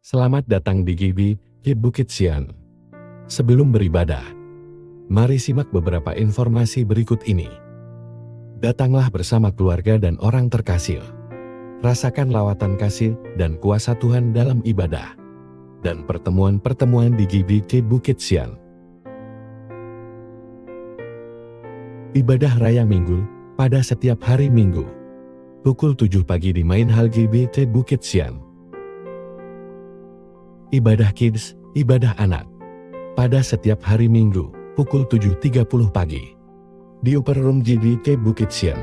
Selamat datang di GBI Bukit Sian. Sebelum beribadah, mari simak beberapa informasi berikut ini. Datanglah bersama keluarga dan orang terkasih. Rasakan lawatan kasih dan kuasa Tuhan dalam ibadah dan pertemuan-pertemuan di GBI Bukit Sian. Ibadah Raya Minggu pada setiap hari Minggu. Pukul 7 pagi di Main Hall GBI Bukit Sian. Ibadah Kids, ibadah anak. Pada setiap hari Minggu, pukul 7.30 pagi. Di Upper Room GBI Bukit Sian.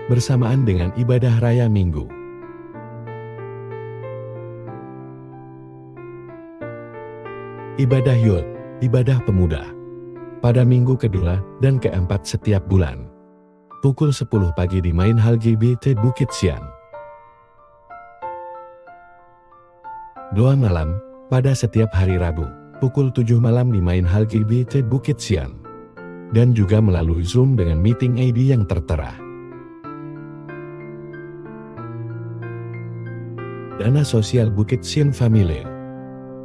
Bersamaan dengan ibadah Raya Minggu. Ibadah Youth, ibadah pemuda. Pada minggu kedua dan keempat setiap bulan. Pukul 10 pagi di Main Hall GBI Bukit Sian. Doa malam, pada setiap hari Rabu, pukul 7 malam di Main Hall GBI Bukit Sian. Dan juga melalui Zoom dengan meeting ID yang tertera. Dana sosial Bukit Sian Family.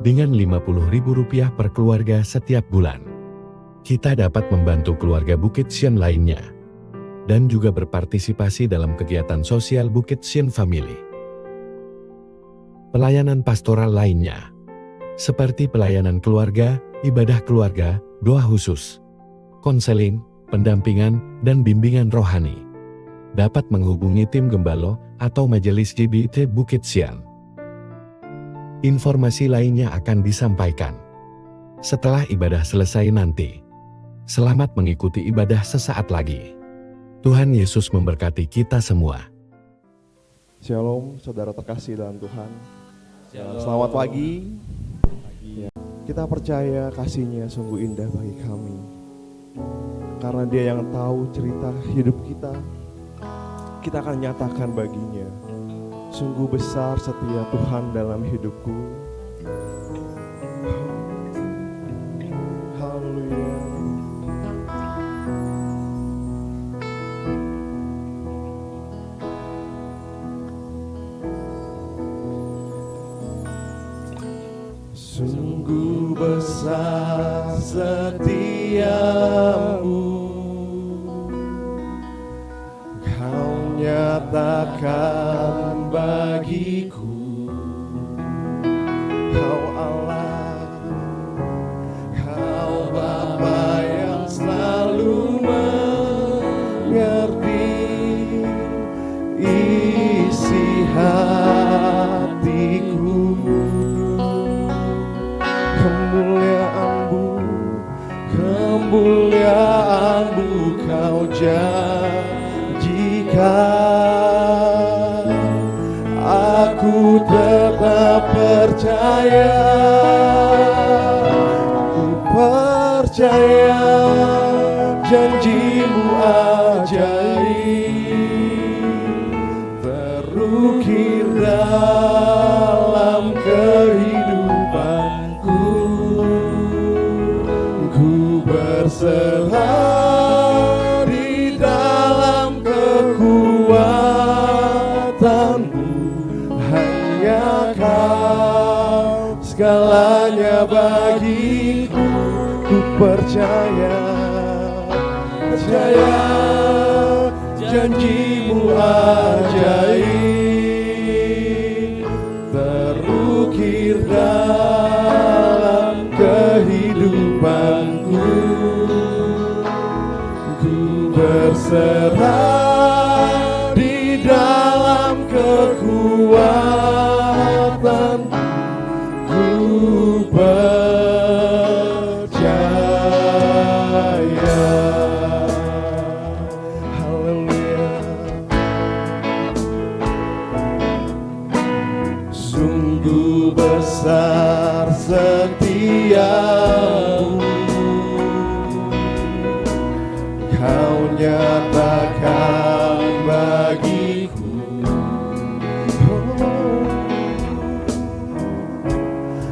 Dengan Rp50.000 per keluarga setiap bulan. Kita dapat membantu keluarga Bukit Sian lainnya. Dan juga berpartisipasi dalam kegiatan sosial Bukit Sian Family. Pelayanan pastoral lainnya, seperti pelayanan keluarga, ibadah keluarga, doa khusus, konseling, pendampingan, dan bimbingan rohani. Dapat menghubungi tim Gembalo atau Majelis GBI Bukit Sian. Informasi lainnya akan disampaikan setelah ibadah selesai nanti. Selamat mengikuti ibadah sesaat lagi. Tuhan Yesus memberkati kita semua. Shalom, saudara terkasih dalam Tuhan. Selamat pagi. Kita percaya kasih-Nya sungguh indah bagi kami. Karena Dia yang tahu cerita hidup kita akan nyatakan baginya. Sungguh besar setia Tuhan dalam hidupku. Haleluya. Sungguh besar setiamu, Kau nyatakan bagiku. Kau Allah, Kau Bapa yang selalu mengerti isi hatiku. Kemuliaan-Mu Kau janjikan. Aku tetap percaya. Ku percaya janji-Mu ajaib terukir dalam kehidupanku. Berserah di dalam kekuatan-Mu, hanya Kau segalanya bagiku. Ku percaya janji-Mu ajaib terukir dalam kehidupanku. Ku berserah di dalam kekuatan. Ku percaya. Haleluya. Sungguh besar setiamu, Kau nyatakan bagiku.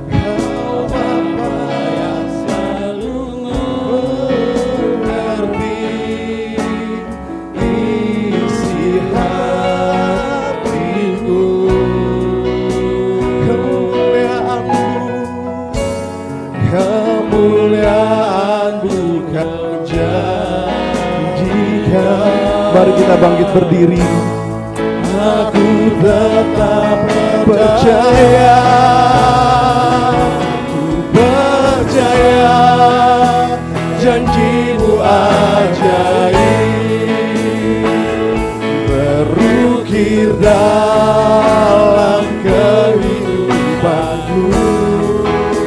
Kau Bapa yang selalu mengerti isi hatiku. Kemuliaan Mari kita bangkit berdiri. Aku tetap percaya, ku percaya janji-Mu ajaib berukir dalam kehidupanku.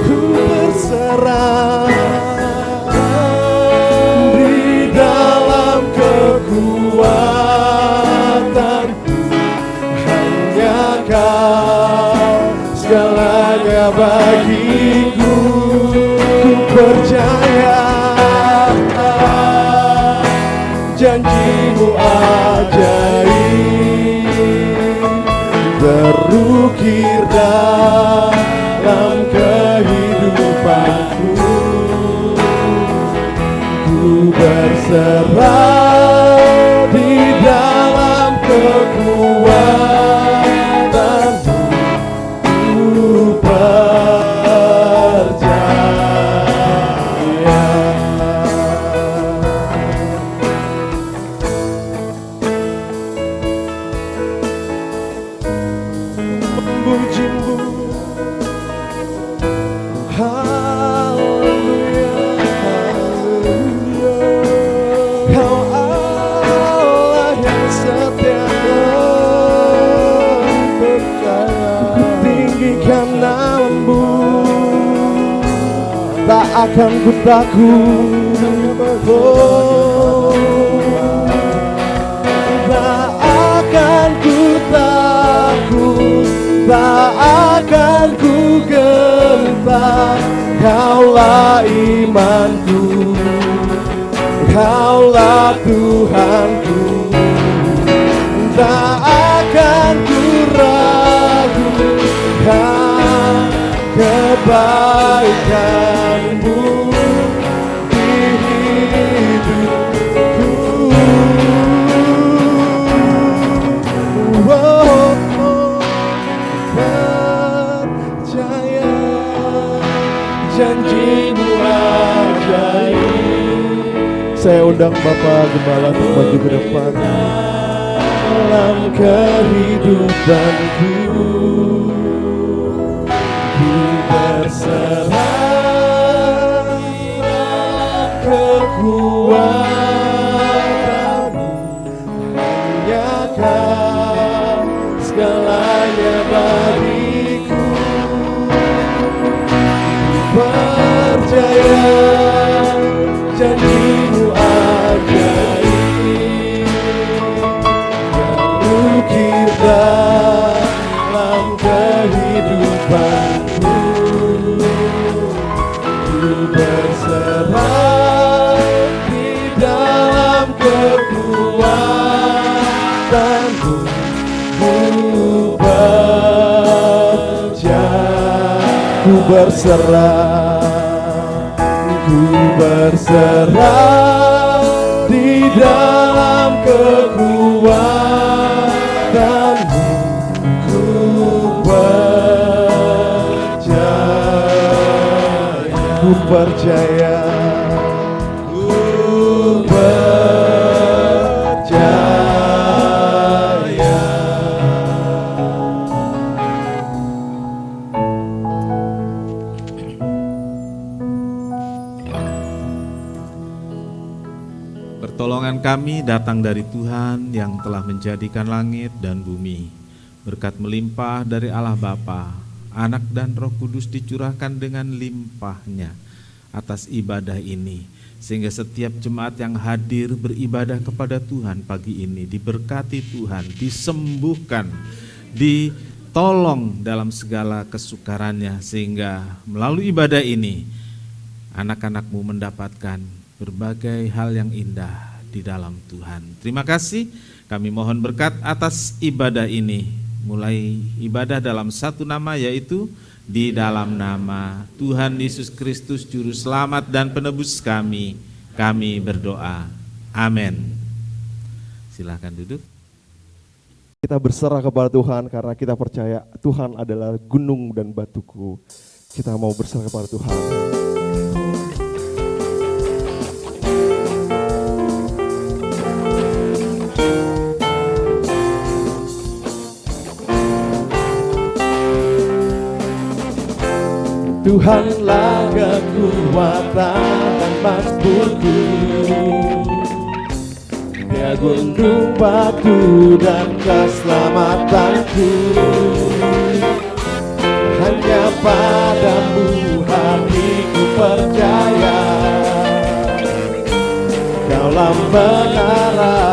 Ku berserah di dalam kekuatanku, hanya Kau segalanya bagiku. Ku percaya janji-Mu ajaib berukir dalam kehidupanku. Ku berserah di dalam kekuatan-Mu. Ku percaya. Memuji-Mu, haleluya, haleluya. Kau Allah yang setia dan percaya. Ku tinggikan nama-Mu, tak akan ku takut. Oh, tak akan ku takut, tak akan ku gentar. Kaulah imanku, Kaulah Tuhanku. Tak akan ku ragukan kebaikan-Mu di hidupku. Oh, percaya janji-Mu ajaib. Saya undang Bapak Gembala untuk maju ke depan. Dalam kehidupanku, ku berserah dalam kekuatan-Mu, hanya Kau segalanya bagiku. Ku percaya janji-Mu ajaib berukir dalam kehidupanku. Ku berserah di dalam kekuatan-Mu. Ku percaya, ku berserah, ku berserah di dalam kekuatan-Mu. Ku percaya, ku percaya, ku percaya. Pertolongan kami datang dari Tuhan yang telah menjadikan langit dan bumi. Berkat melimpah dari Allah Bapa, Anak dan Roh Kudus dicurahkan dengan limpahnya atas ibadah ini, sehingga setiap jemaat yang hadir beribadah kepada Tuhan pagi ini diberkati Tuhan, disembuhkan, ditolong dalam segala kesukarannya, sehingga melalui ibadah ini anak-anak-Mu mendapatkan berbagai hal yang indah di dalam Tuhan. Terima kasih, kami mohon berkat atas ibadah ini, mulai ibadah dalam satu nama, yaitu di dalam nama Tuhan Yesus Kristus Juru Selamat dan Penebus kami berdoa. Amin. Silakan duduk. Kita berserah kepada Tuhan karena kita percaya Tuhan adalah gunung dan batuku. Kita mau berserah kepada Tuhan. Tuhanlah kekuatan dan mazmurku. Dia gunung batu dan keselamatanku. Hanya padamu hatiku percaya. Kaulah menara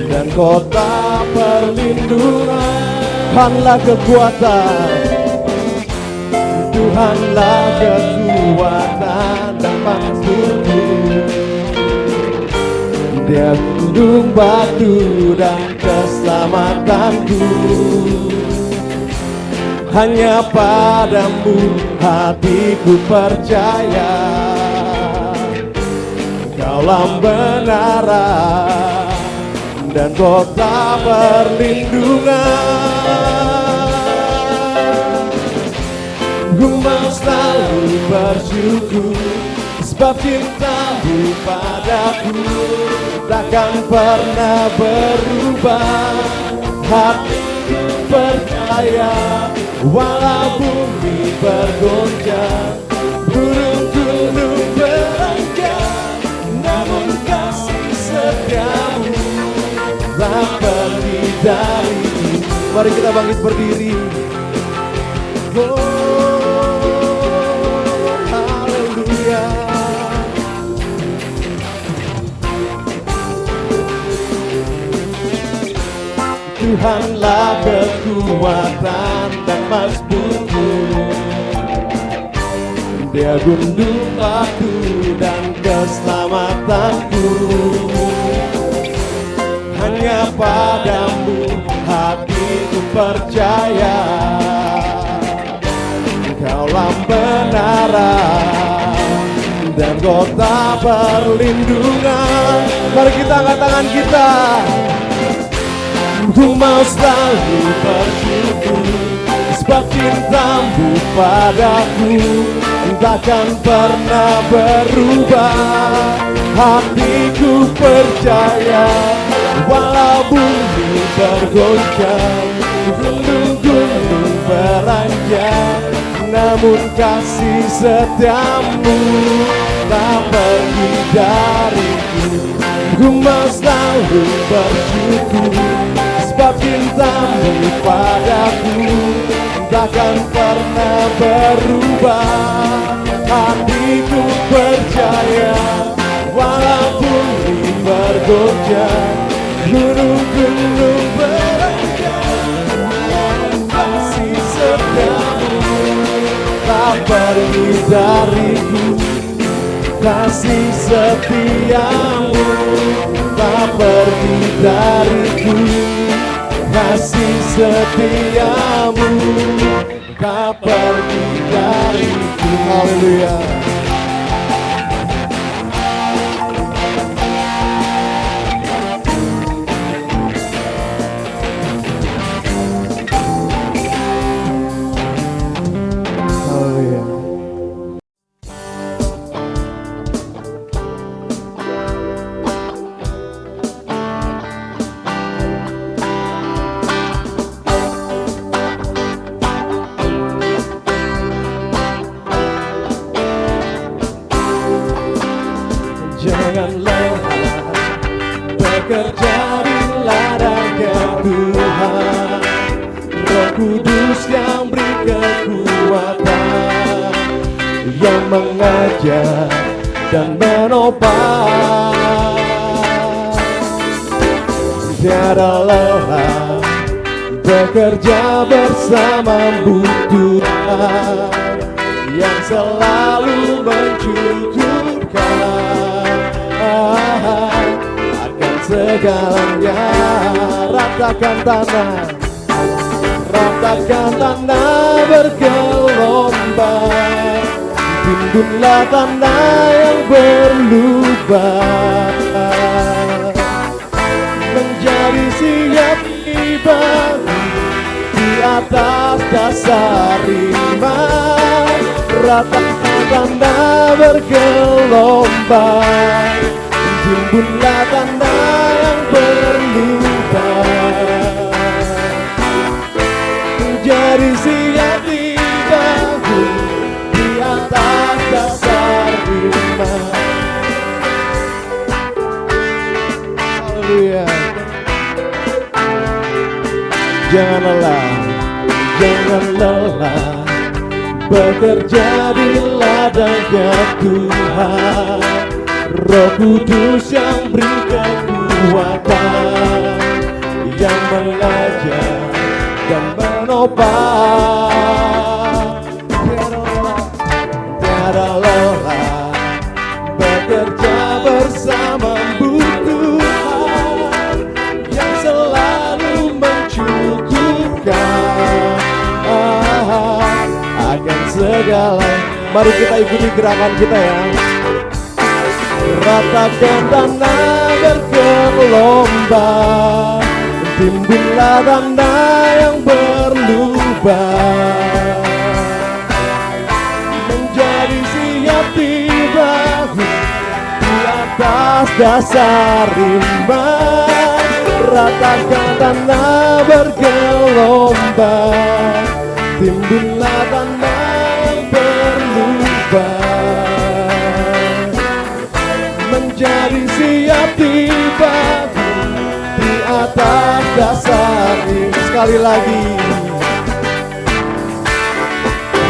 dan kota perlindungan. Tuhanlah kekuatan, Tuhanlah kekuatan dan mazmurku. Dia gunung batu dan keselamatanku. Hanya padamu hatiku percaya. Kaulah menara dan kota perlindungan. Ku mau selalu bersyukur sebab cintamu padaku takkan pernah berubah. Hatiku percaya walau bumi bergoncang, gunung-gunung beranjak, namun kasih setiamu tak pergi dariku. Mari kita bangkit berdiri. Oh, haleluya. Tuhanlah kekuatan dan mazmurku. Dia gunung batu dan keselamatanku. Hanya padamu hatiku percaya. Kaulah menara dan kota perlindungan. Mari kita angkat tangan kita. Ku mau selalu bersyukur sebab cintamu padaku takkan pernah berubah. Hatiku percaya walau bumi bergoncang, gunung-gunung beranjak, namun kasih setiamu tak pergi dariku. Ku mau selalu bersyukur sebab cintamu padaku takkan pernah berubah. Hatiku percaya walau bumi bergoncang, gunung-gunung beranjak, kasih setiamu tak pergi dariku. Kasih setiamu tak pergi dariku. Kasih setiamu tak pergi dariku. Haleluya. Haleluya. Jangan lelah bekerja di ladang Tuhan. Roh Kudus yang beri kekuatan, yang mengajar dan menopang. Tiada lelah bekerja bersama-Mu Tuhan, yang selalu mencukupkan akan segalanya. Ratakan tanah, ratakan tanah bergelombang, timbunlah tanah yang berlubang, menjadi siap dibangun di atas dasar iman. Ratakan tanah bergelombang, timbunlah tanah yang berlubang, menjadi siap dibangun bekerja di ladangnya Tuhan. Roh Kudus yang beri kekuatan, yang mengajar dan menopang. Tiada lelah bekerja bersama Tuhan, yang selalu mencukupkan akan segala. Mari kita ikuti gerakan kita ya. Ratakan tanah bergelombang, timbullah tanda yang berlubang, menjadi siap dibangun di atas dasar iman. Ratakan tanah bergelombang, timbullah tanda yang berlubang, menjadi siap dibangun di atas dasar ini. Sekali lagi,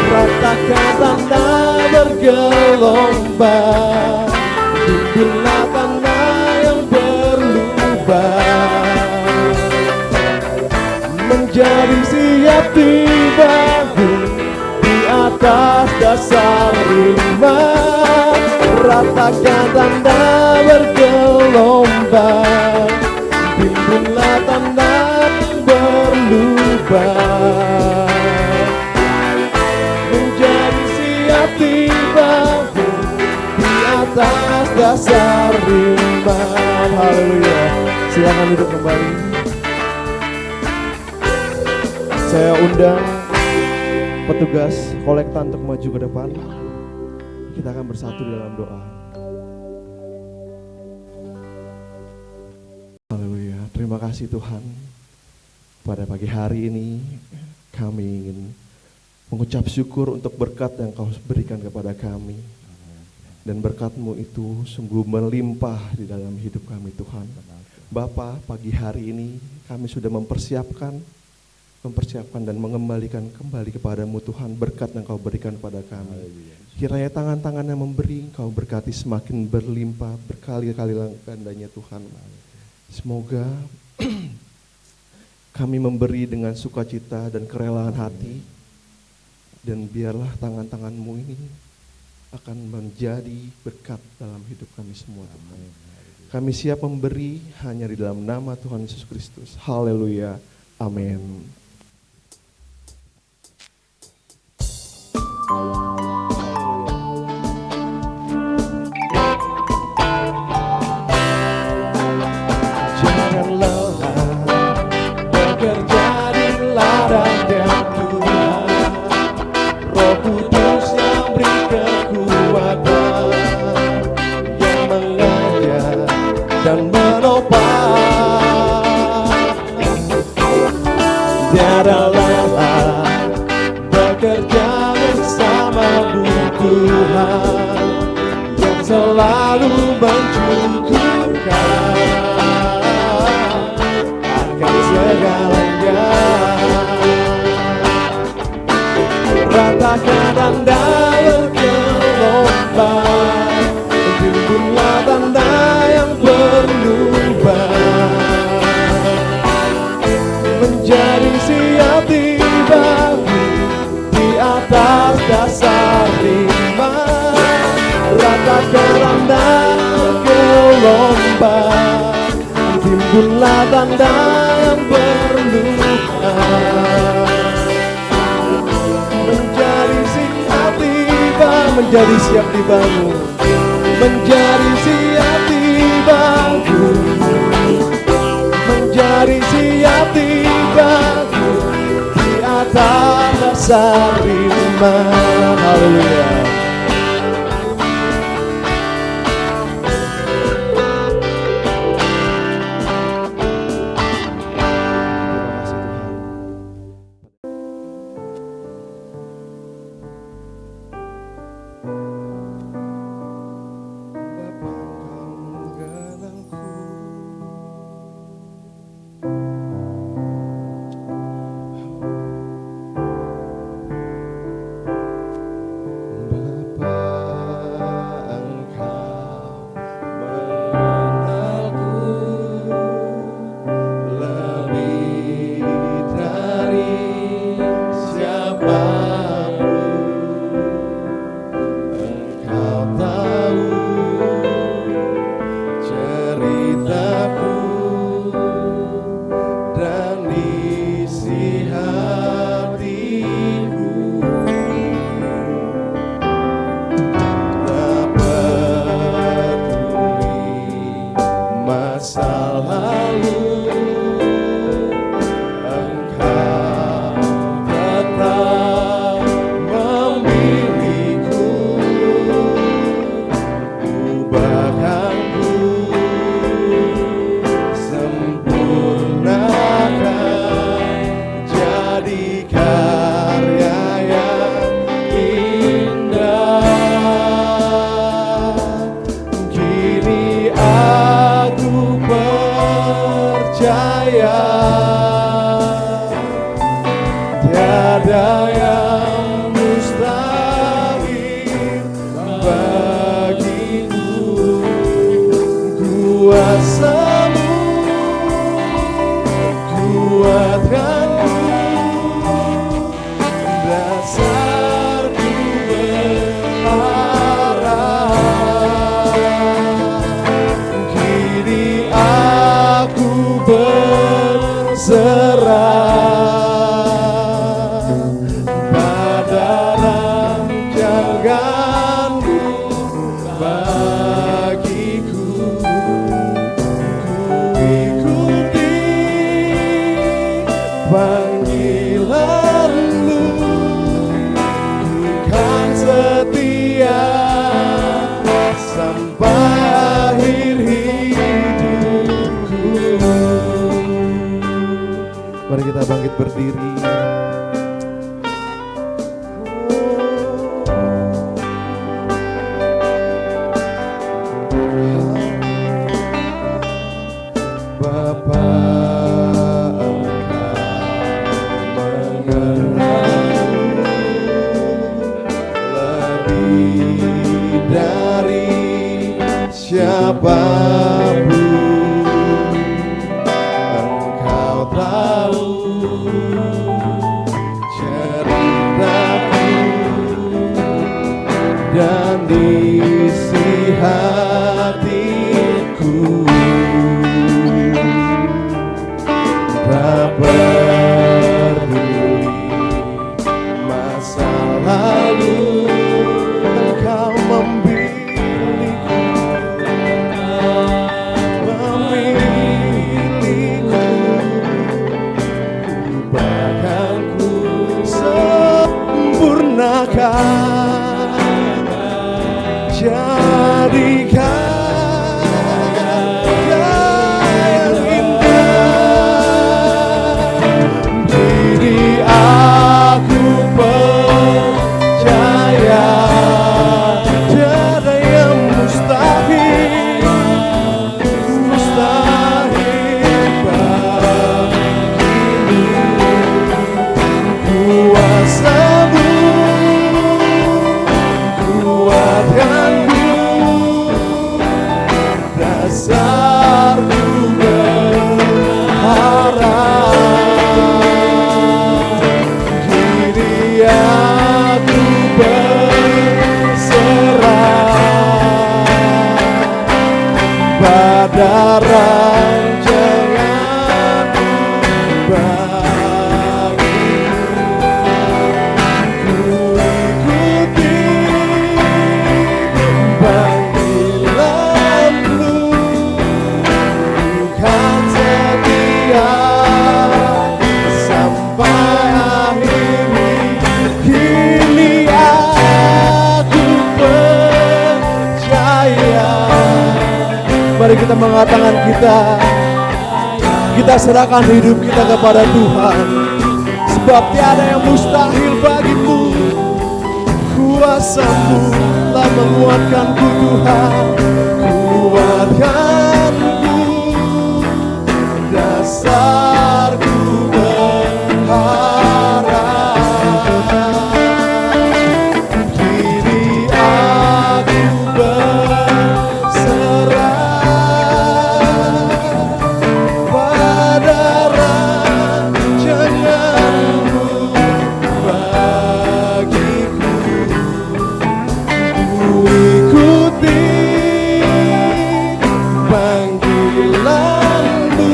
ratakan tanah bergelombang, timbullah tanah yang berlubang, menjadi siap dibangun di atas dasar iman. Ratakan tanda bergelombang, timbullah tanda berlubang, menjadi siap dibangun di atas dasar iman. Haleluya. Silakan duduk kembali. Saya undang petugas kolekta untuk maju ke depan. Kita akan bersatu di dalam doa. Haleluya. Terima kasih Tuhan. Pada pagi hari ini kami ingin mengucap syukur untuk berkat yang Kau berikan kepada kami. Dan berkat-Mu itu sungguh melimpah di dalam hidup kami Tuhan. Bapa, pagi hari ini kami sudah mempersiapkan dan mengembalikan kembali kepadamu Tuhan berkat yang Kau berikan kepada kami. Kiranya tangan-tangan yang memberi Kau berkati semakin berlimpah berkali-kali gandanya Tuhan. Semoga kami memberi dengan sukacita dan kerelaan hati, dan biarlah tangan-tangan-Mu ini akan menjadi berkat dalam hidup kami semua Tuhan. Kami siap memberi hanya di dalam nama Tuhan Yesus Kristus. Haleluya. Amin. Jangan lelah bekerja di ladangnya Tuhan. Roh Kudus yang beri kekuatan, yang mengajar dan menopang. Tiada lelah bekerja bersama Tuhan, yang selalu mencukupkan akan segalanya. Ratakan tanda bergelombang, timbullah tanda yang berlubang, menjadi siap dibangun di atas dasar iman. Ratakan tanda bergelombang, timbullah tanda yang berlubang, menjadi siap dibangun, menjadi siap dibangun, menjadi siap dibangun, menjadi siap dibangun di atas dasar iman. Haleluya. dari siapapun. Engkau tahu ceritaku dan isi hatiku. Tak peduli masa lalu, Engkau memilihku, bahkan ku sempurnakan, jadikan yang indah. Diri aku percaya tiada yang mustahil, mustahil bagimu. Kuasamu kuatkanku, dasarku berharap. Diri aku berserah pada rancangan bagimu. Ku ikuti panggilanmu, bukan setia sampai akhir. Kini aku percaya. Mari kita mengangkat tangan kita serahkan hidup kita kepada Tuhan, sebab tiada yang mustahil bagimu. Kuasamu telah menguatkanku Tuhan, kuatkanku, dasarku berharap. Diri aku berserah pada rancanganmu bagiku. Ku ikuti panggilanmu,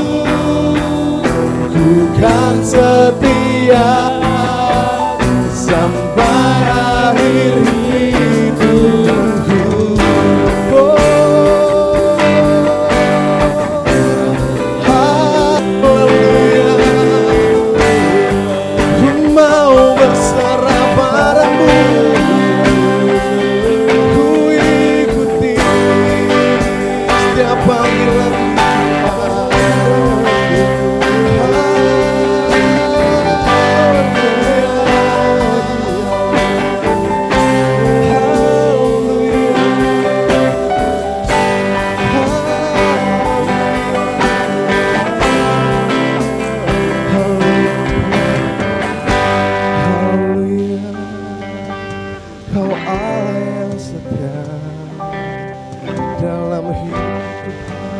ku kan setia sampai akhir hidupku. Oh, haleluya. Ku mau berserah padamu, ku ikuti setiap panggilan. Kau Allah yang setia dalam hidup Tuhan.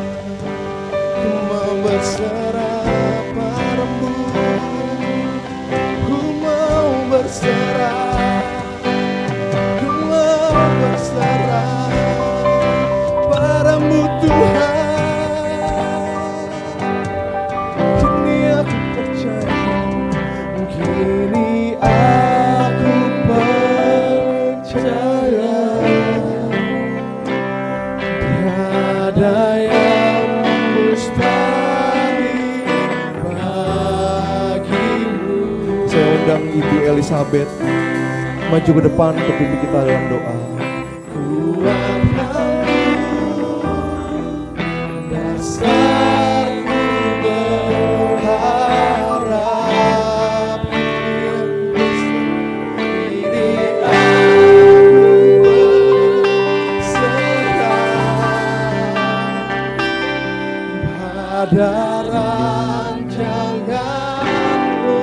Ku mau berserah padamu, ku mau berserah, ku mau berserah padamu Tuhan. Kini aku percaya, kini aku percaya tiada yang mustahil bagimu. Saya undang Ibu Elizabeth maju ke depan untuk pimpin kita dalam doa. Dasarku berharap, diri aku berserah pada rancanganmu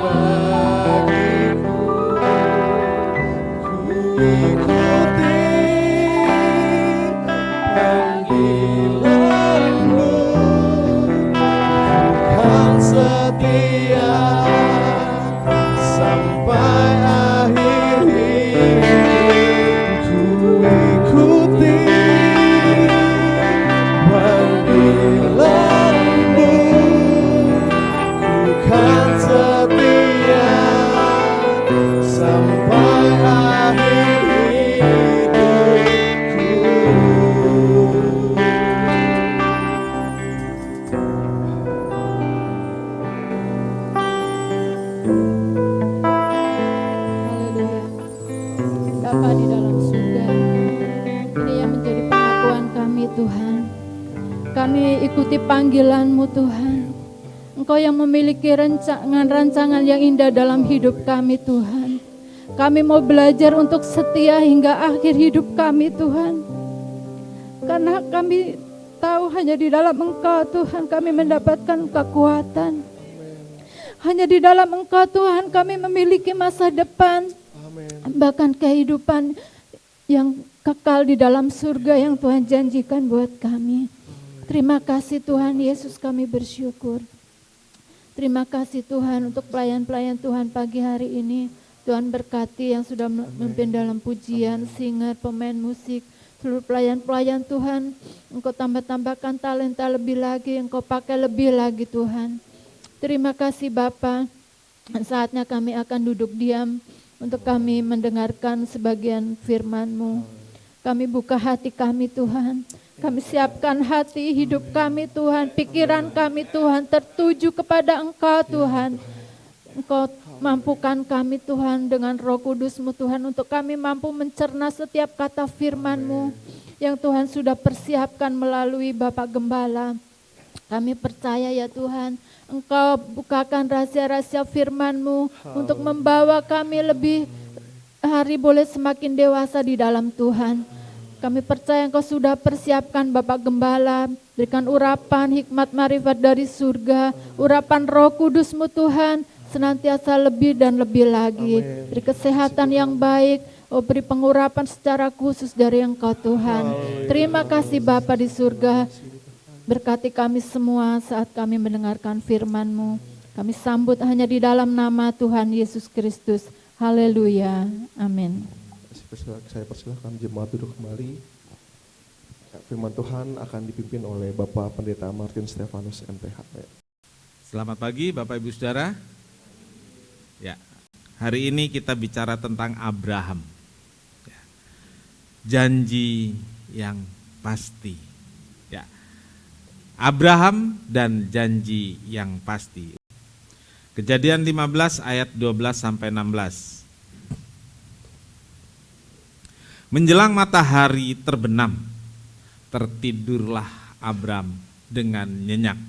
bagiku. Ku ikuti panggilanmu, kan setia sampai akhir hidup. Ku ikuti panggilanmu, ku kan setia sampai akhir hidupku. Haleluya. Bapa di dalam surga, ini yang menjadi pengakuan kami Tuhan. Kami ikuti panggilan-Mu Tuhan. Engkau yang memiliki rancangan yang indah dalam hidup kami Tuhan. Kami mau belajar untuk setia hingga akhir hidup kami Tuhan. Karena kami tahu hanya di dalam Engkau Tuhan kami mendapatkan kekuatan. Hanya di dalam Engkau Tuhan kami memiliki masa depan. Amin. Bahkan kehidupan yang kekal di dalam surga yang Tuhan janjikan buat kami. Terima kasih Tuhan Yesus, kami bersyukur. Terima kasih Tuhan untuk pelayan-pelayan Tuhan pagi hari ini. Tuhan berkati yang sudah memimpin dalam pujian, singer, pemain musik, seluruh pelayan-pelayan Tuhan. Engkau tambah-tambahkan talenta lebih lagi, Engkau pakai lebih lagi Tuhan. Terima kasih Bapa. Saatnya kami akan duduk diam untuk kami mendengarkan sebagian firman-Mu. Kami buka hati kami Tuhan. Kami siapkan hati hidup kami Tuhan, pikiran kami Tuhan tertuju kepada Engkau Tuhan. Engkau mampukan kami Tuhan dengan Roh Kudus-Mu Tuhan untuk kami mampu mencerna setiap kata firman-Mu yang Tuhan sudah persiapkan melalui Bapak Gembala. Kami percaya ya Tuhan, Engkau bukakan rahasia-rahasia firman-Mu untuk membawa kami lebih hari boleh semakin dewasa di dalam Tuhan. Kami percaya Engkau sudah persiapkan Bapak Gembala, berikan urapan hikmat marifat dari surga, urapan Roh Kudus-Mu Tuhan, senantiasa lebih dan lebih lagi. Amin. Beri kesehatan yang baik, beri pengurapan secara khusus dari Engkau Tuhan. Terima kasih Bapa di surga, berkati kami semua saat kami mendengarkan firman-Mu. Kami sambut hanya di dalam nama Tuhan Yesus Kristus. Haleluya, amin. Saya persilahkan jemaat duduk kembali. Firman Tuhan akan dipimpin oleh Bapak Pendeta Martin Stefanus MPH. Selamat pagi Bapak Ibu Saudara. Ya, hari ini kita bicara tentang Abraham. Ya, janji yang pasti. Ya, Abraham dan janji yang pasti. Kejadian 15 ayat 12 sampai 16. Menjelang matahari terbenam, tertidurlah Abram dengan nyenyak.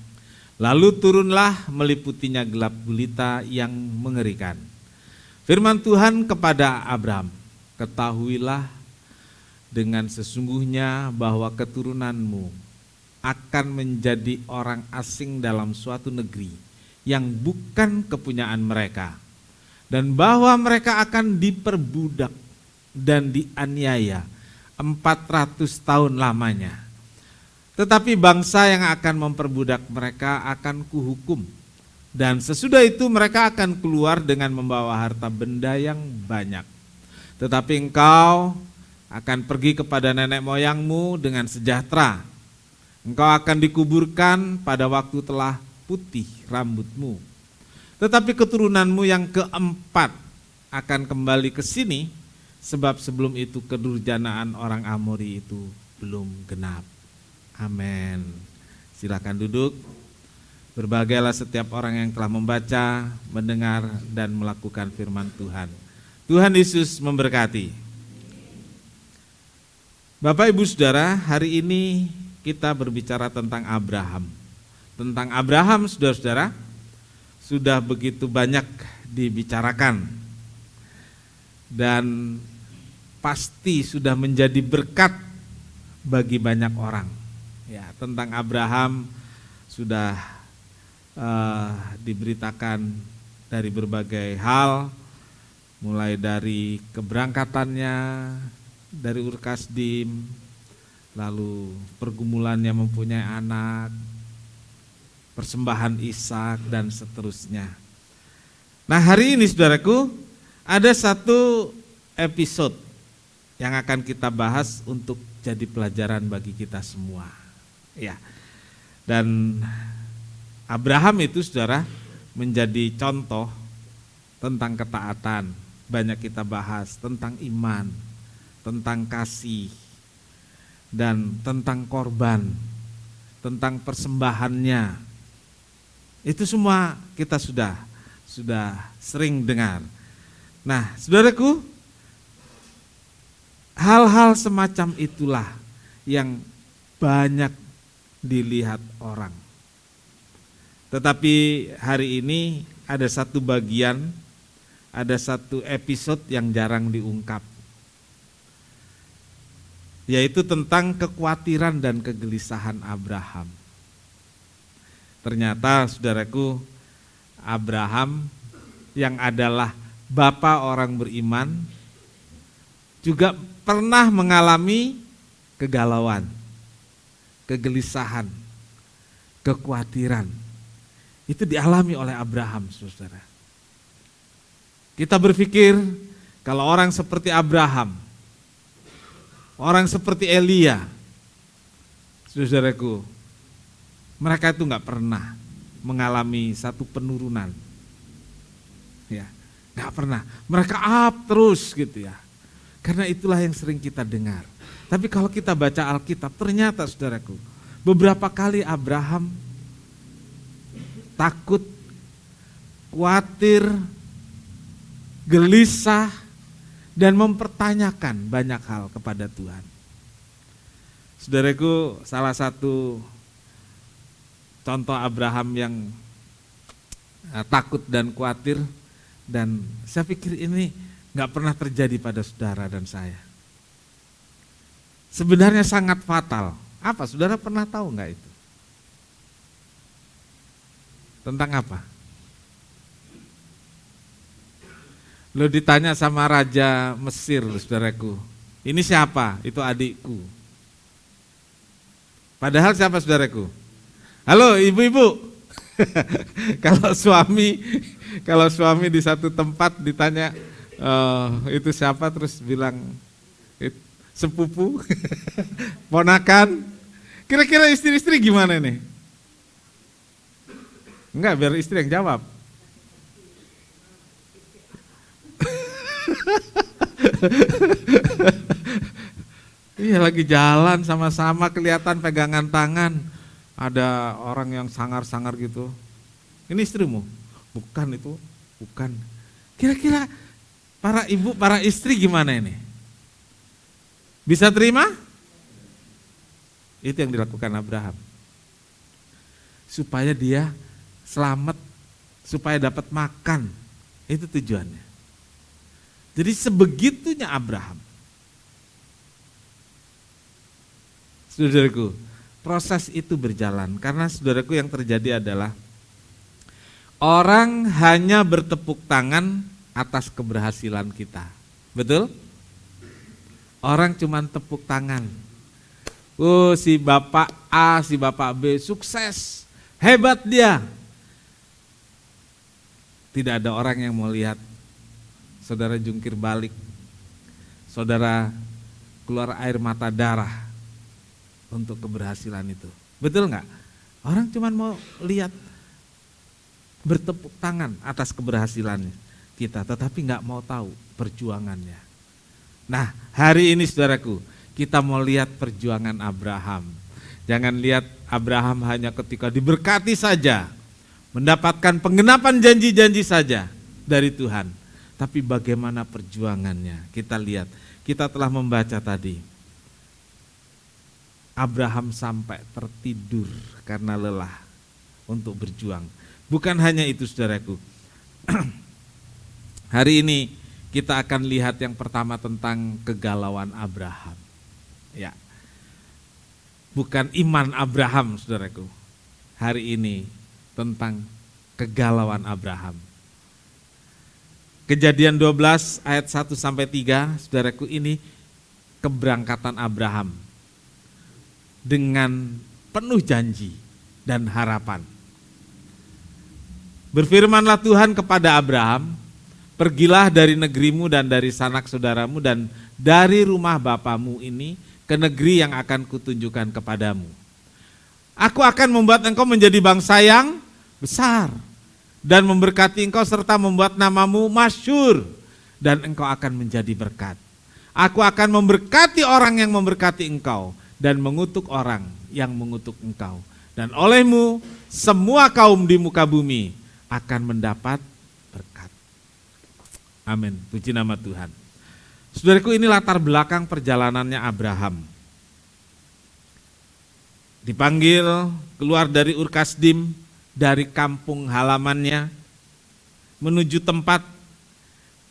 Lalu turunlah meliputinya gelap gulita yang mengerikan. Firman Tuhan kepada Abram, ketahuilah dengan sesungguhnya bahwa keturunanmu akan menjadi orang asing dalam suatu negeri yang bukan kepunyaan mereka, dan bahwa mereka akan diperbudak dan dianiaya 400 tahun lamanya. Tetapi bangsa yang akan memperbudak mereka akan kuhukum, dan sesudah itu mereka akan keluar dengan membawa harta benda yang banyak. Tetapi engkau akan pergi kepada nenek moyangmu dengan sejahtera. Engkau akan dikuburkan pada waktu telah putih rambutmu. Tetapi keturunanmu yang keempat akan kembali ke sini, sebab sebelum itu kedurjanaan orang Amori itu belum genap. Amin. Silakan duduk. Berbahagialah setiap orang yang telah membaca, mendengar, dan melakukan firman Tuhan. Tuhan Yesus memberkati. Bapak Ibu Saudara, hari ini kita berbicara tentang Abraham. Tentang Abraham, saudara-saudara, sudah begitu banyak dibicarakan. Dan pasti sudah menjadi berkat bagi banyak orang. Ya, tentang Abraham sudah diberitakan dari berbagai hal, mulai dari keberangkatannya dari Ur Kasdim, lalu pergumulannya mempunyai anak, persembahan Ishak dan seterusnya. Nah, hari ini saudaraku ada satu episode yang akan kita bahas untuk jadi pelajaran bagi kita semua. Ya. Dan Abraham itu saudara menjadi contoh tentang ketaatan. Banyak kita bahas tentang iman, tentang kasih, dan tentang korban, tentang persembahannya. Itu semua kita sudah sering dengar. Nah, saudaraku, hal-hal semacam itulah yang banyak dilihat orang. Tetapi hari ini ada satu bagian, ada satu episode yang jarang diungkap, yaitu tentang kekhawatiran dan kegelisahan Abraham. Ternyata saudaraku, Abraham yang adalah bapa orang beriman juga pernah mengalami kegalauan, kegelisahan, kekhawatiran. Itu dialami oleh Abraham, saudara. Kita berpikir kalau orang seperti Abraham, orang seperti Elia, saudaraku, mereka itu nggak pernah mengalami satu penurunan, ya, nggak pernah. Mereka up terus gitu ya. Karena itulah yang sering kita dengar. Tapi kalau kita baca Alkitab, ternyata saudaraku, beberapa kali Abraham takut, khawatir, gelisah, dan mempertanyakan banyak hal kepada Tuhan. Saudaraku, salah satu contoh Abraham yang takut dan khawatir, dan saya pikir ini gak pernah terjadi pada saudara dan saya. Sebenarnya sangat fatal. Apa? Saudara pernah tahu gak itu? Tentang apa? Lo ditanya sama Raja Mesir, saudaraku. Ini siapa? Itu adikku. Padahal siapa saudaraku? Halo ibu-ibu. Kalau suami di satu tempat ditanya itu siapa, terus bilang sepupu, ponakan. Kira-kira istri-istri gimana nih? Enggak, biar istri yang jawab. Iya, lagi jalan sama-sama kelihatan pegangan tangan. Ada orang yang sangar-sangar gitu. Ini istrimu? Bukan itu, bukan. Kira-kira para ibu, para istri gimana ini? Bisa terima? Itu yang dilakukan Abraham. Supaya dia selamat, supaya dapat makan. Itu tujuannya. Jadi sebegitunya Abraham. Saudaraku, proses itu berjalan karena saudaraku yang terjadi adalah orang hanya bertepuk tangan atas keberhasilan kita. Betul? Orang cuma tepuk tangan. Oh, si Bapak A, si Bapak B sukses, hebat dia. Tidak ada orang yang mau lihat saudara jungkir balik, saudara keluar air mata darah untuk keberhasilan itu. Betul nggak? Orang cuma mau lihat bertepuk tangan atas keberhasilannya kita, tetapi nggak mau tahu perjuangannya. Nah, hari ini saudaraku, kita mau lihat perjuangan Abraham. Jangan lihat Abraham hanya ketika diberkati saja, mendapatkan penggenapan janji-janji saja dari Tuhan. Tapi bagaimana perjuangannya? Kita lihat, kita telah membaca tadi. Abraham sampai tertidur karena lelah untuk berjuang. Bukan hanya itu saudaraku. Hari ini kita akan lihat yang pertama tentang kegalauan Abraham. Ya. Bukan iman Abraham saudaraku. Hari ini tentang kegalauan Abraham. Kejadian 12 ayat 1 sampai 3, saudaraku, ini keberangkatan Abraham dengan penuh janji dan harapan. Berfirmanlah Tuhan kepada Abraham, pergilah dari negerimu dan dari sanak saudaramu dan dari rumah bapamu ini ke negeri yang akan kutunjukkan kepadamu. Aku akan membuat engkau menjadi bangsa yang besar dan memberkati engkau serta membuat namamu masyhur dan engkau akan menjadi berkat. Aku akan memberkati orang yang memberkati engkau dan mengutuk orang yang mengutuk engkau. Dan olehmu semua kaum di muka bumi akan mendapat berkat. Amin. Puji nama Tuhan. Saudaraku, ini latar belakang perjalanannya Abraham. Dipanggil keluar dari Ur Kasdim, dari kampung halamannya, menuju tempat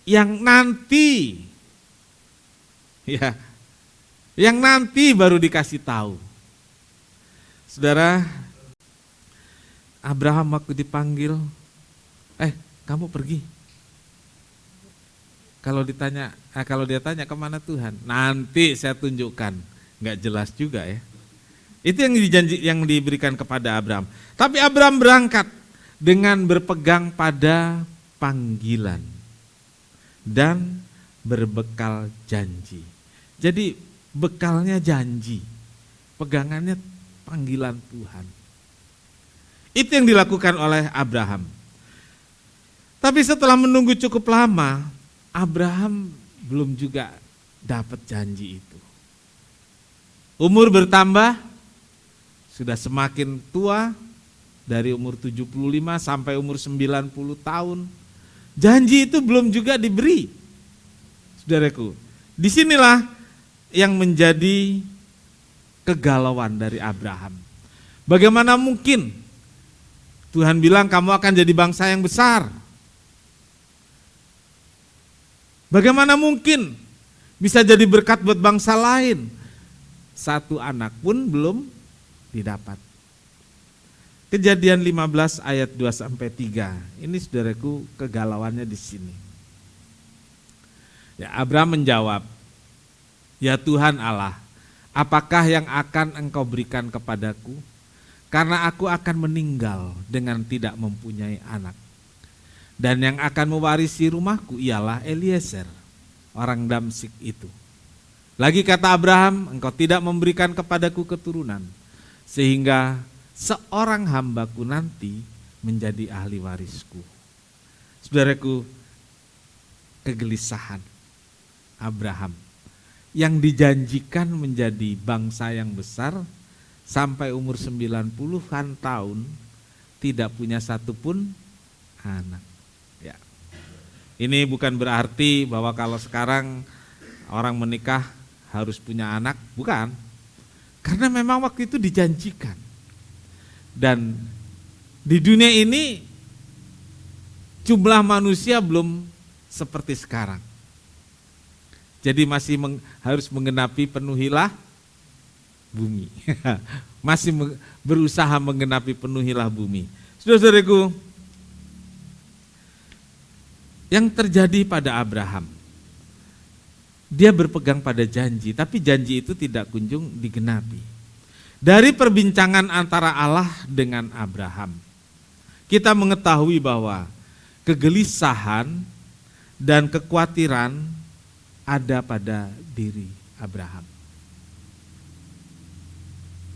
yang nanti, yang nanti baru dikasih tahu. Saudara, Abraham waktu dipanggil, kamu pergi. Kalau dia tanya kemana Tuhan, nanti saya tunjukkan. Nggak jelas juga ya. Itu yang diberikan kepada Abraham. Tapi Abraham berangkat dengan berpegang pada panggilan dan berbekal janji. Jadi bekalnya janji, pegangannya panggilan Tuhan. Itu yang dilakukan oleh Abraham. Tapi setelah menunggu cukup lama, Abraham belum juga dapat janji itu. Umur bertambah, sudah semakin tua, dari umur 75 sampai umur 90 tahun. Janji itu belum juga diberi. Saudaraku, disinilah yang menjadi kegalauan dari Abraham. Bagaimana mungkin Tuhan bilang kamu akan jadi bangsa yang besar? Bagaimana mungkin bisa jadi berkat buat bangsa lain? Satu anak pun belum didapat. Kejadian 15 ayat 2 sampai 3. Ini saudaraku kegalauannya di sini. Ya, Abraham menjawab, "Ya Tuhan Allah, apakah yang akan Engkau berikan kepadaku? Karena aku akan meninggal dengan tidak mempunyai anak. Dan yang akan mewarisi rumahku ialah Eliezer, orang Damsyik itu." Lagi kata Abraham, "Engkau tidak memberikan kepadaku keturunan, sehingga seorang hambaku nanti menjadi ahli warisku." Saudaraku, kegelisahan Abraham yang dijanjikan menjadi bangsa yang besar sampai umur 90-an tahun tidak punya satupun anak. Ya. Ini bukan berarti bahwa kalau sekarang orang menikah harus punya anak, bukan. Karena memang waktu itu dijanjikan. Dan di dunia ini jumlah manusia belum seperti sekarang. Jadi masih harus menggenapi penuhilah bumi. Masih berusaha menggenapi penuhilah bumi. Saudara-saudaraku, yang terjadi pada Abraham, dia berpegang pada janji, tapi janji itu tidak kunjung digenapi. Dari perbincangan antara Allah dengan Abraham, kita mengetahui bahwa kegelisahan dan kekhawatiran ada pada diri Abraham.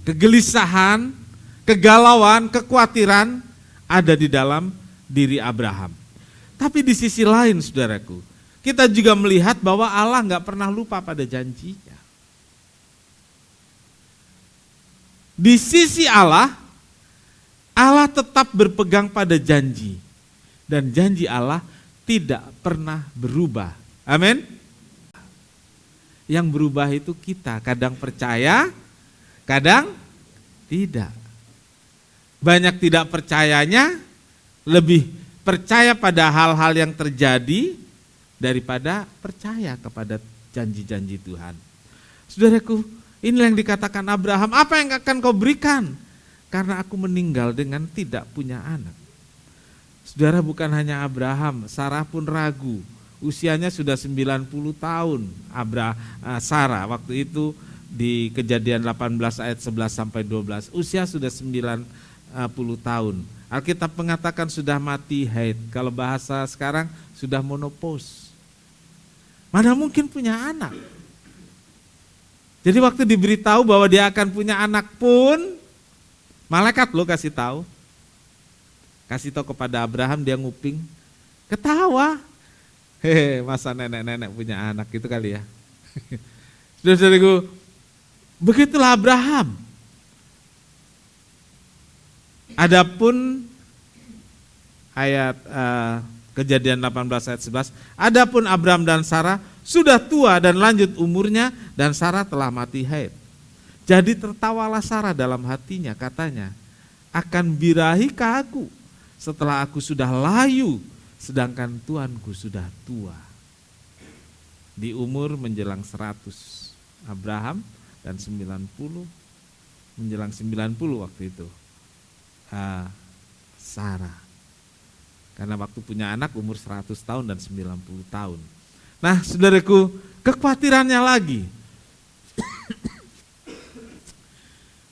Kegelisahan, kegalauan, kekhawatiran ada di dalam diri Abraham. Tapi di sisi lain, saudaraku, kita juga melihat bahwa Allah nggak pernah lupa pada janjinya. Di sisi Allah, Allah tetap berpegang pada janji. Dan janji Allah tidak pernah berubah. Amin. Yang berubah itu kita, kadang percaya, kadang tidak. Banyak tidak percayanya, lebih percaya pada hal-hal yang terjadi daripada percaya kepada janji-janji Tuhan. Saudaraku, inilah yang dikatakan Abraham, apa yang akan kau berikan? Karena aku meninggal dengan tidak punya anak. Saudara, bukan hanya Abraham, Sarah pun ragu. Usianya sudah 90 tahun Sarah waktu itu di Kejadian 18 ayat 11 sampai 12. Usia sudah 90 tahun. Alkitab mengatakan sudah mati haid. Kalau bahasa sekarang sudah menopause. Mana mungkin punya anak? Jadi waktu diberitahu bahwa dia akan punya anak pun, malaikat lo kasih tahu. Kasih tahu kepada Abraham, dia nguping, ketawa. Hehe, masa nenek-nenek punya anak gitu kali ya. Saudara-saudaraku, begitulah Abraham. Adapun ayat Kejadian 18 ayat 11, adapun Abraham dan Sarah sudah tua dan lanjut umurnya, dan Sarah telah mati haid. Jadi tertawalah Sarah dalam hatinya, katanya, akan birahi aku setelah aku sudah layu, sedangkan tuanku sudah tua. Di umur menjelang 100 Abraham dan 90 menjelang 90 waktu itu Sarah. Karena waktu punya anak umur 100 tahun dan 90 tahun. Nah, saudaraku, kekhawatirannya lagi.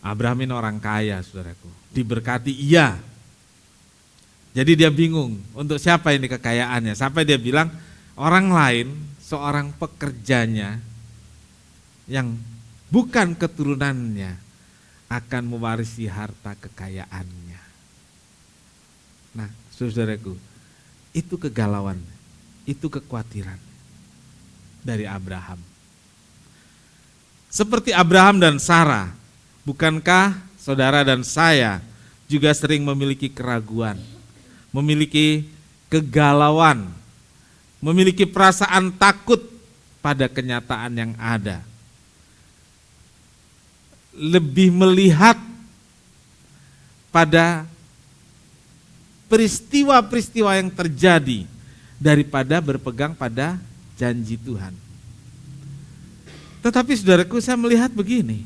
Abraham ini orang kaya, saudaraku. Diberkati iya. Jadi dia bingung untuk siapa ini kekayaannya. Sampai dia bilang orang lain, seorang pekerjanya yang bukan keturunannya akan mewarisi harta kekayaannya. Nah, saudaraku, itu kegalauan, itu kekhawatiran dari Abraham. Seperti Abraham dan Sarah, bukankah saudara dan saya juga sering memiliki keraguan, memiliki kegalauan, memiliki perasaan takut pada kenyataan yang ada. Lebih melihat pada peristiwa-peristiwa yang terjadi daripada berpegang pada janji Tuhan. Tetapi saudaraku, saya melihat begini,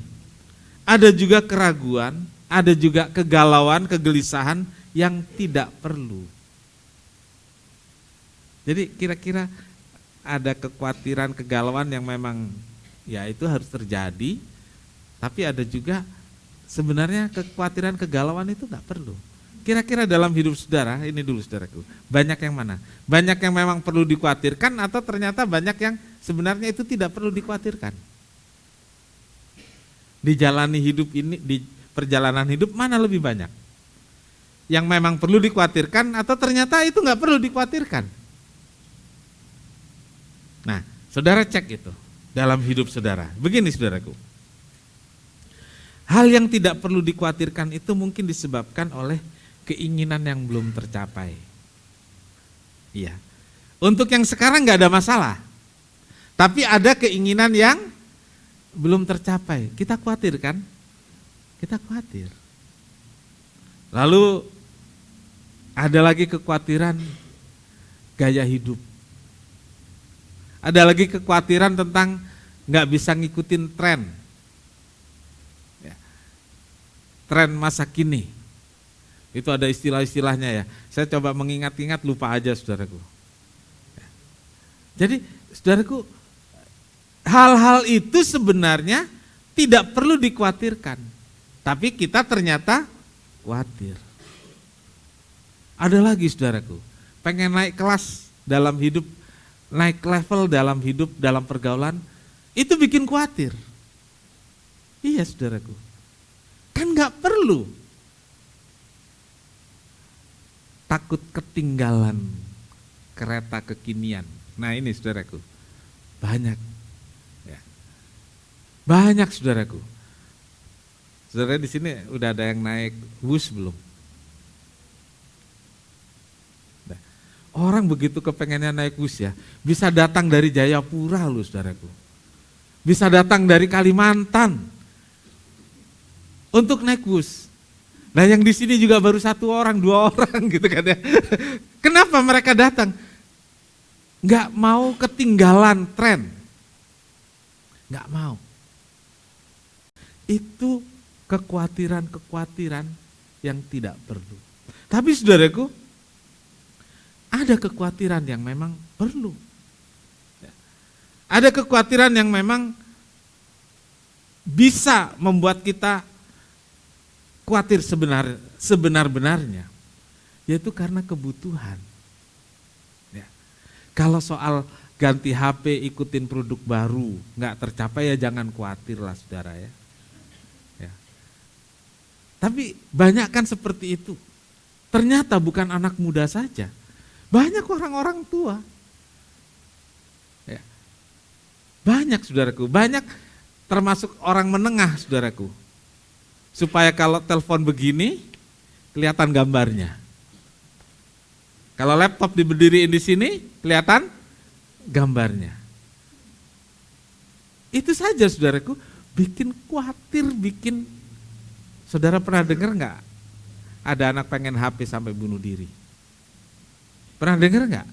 ada juga keraguan, ada juga kegalauan, kegelisahan yang tidak perlu. Jadi kira-kira ada kekhawatiran, kegalauan yang memang ya itu harus terjadi, tapi ada juga sebenarnya kekhawatiran, kegalauan itu nggak perlu. Kira-kira dalam hidup saudara, ini dulu saudaraku, banyak yang mana? Banyak yang memang perlu dikhawatirkan atau ternyata banyak yang sebenarnya itu tidak perlu dikhawatirkan? Dijalani hidup ini, di perjalanan hidup mana lebih banyak? Yang memang perlu dikhawatirkan atau ternyata itu nggak perlu dikhawatirkan? Nah, saudara cek itu dalam hidup saudara. Begini saudaraku, hal yang tidak perlu dikhawatirkan itu mungkin disebabkan oleh keinginan yang belum tercapai. Iya. Untuk yang sekarang nggak ada masalah. Tapi ada keinginan yang belum tercapai. Kita khawatir kan? Kita khawatir. Lalu ada lagi kekhawatiran gaya hidup. Ada lagi kekhawatiran tentang nggak bisa ngikutin tren. Ya. Tren masa kini. Itu ada istilah-istilahnya ya. Saya coba mengingat-ingat, lupa aja saudaraku. Jadi saudaraku, hal-hal itu sebenarnya tidak perlu dikhawatirkan. Tapi kita ternyata khawatir. Ada lagi saudaraku, pengen naik kelas dalam hidup, naik level dalam hidup, dalam pergaulan, itu bikin khawatir. Iya saudaraku, kan gak perlu. Takut ketinggalan kereta kekinian. Nah ini saudaraku, banyak. Ya. Banyak saudaraku. Saudara di sini udah ada yang naik bus belum? Nah, orang begitu kepengennya naik bus ya, bisa datang dari Jayapura loh saudaraku. Bisa datang dari Kalimantan untuk naik bus. Nah yang di sini juga baru 1 orang, 2 orang gitu kan ya. Kenapa mereka datang? Nggak mau ketinggalan tren. Nggak mau. Itu kekhawatiran-kekhawatiran yang tidak perlu. Tapi saudaraku, ada kekhawatiran yang memang perlu. Ada kekhawatiran yang memang bisa membuat kita khawatir sebenar-benarnya, yaitu karena kebutuhan. Ya. Kalau soal ganti HP, ikutin produk baru, nggak tercapai ya jangan khawatir lah saudara ya. Ya. Tapi banyak kan seperti itu. Ternyata bukan anak muda saja, banyak orang-orang tua. Ya. Banyak saudaraku, banyak termasuk orang menengah saudaraku. Supaya kalau telepon begini, kelihatan gambarnya. Kalau laptop diberdiriin di sini, kelihatan gambarnya. Itu saja saudaraku, bikin khawatir, bikin. Saudara pernah dengar nggak? Ada anak pengen HP sampai bunuh diri. Pernah dengar nggak?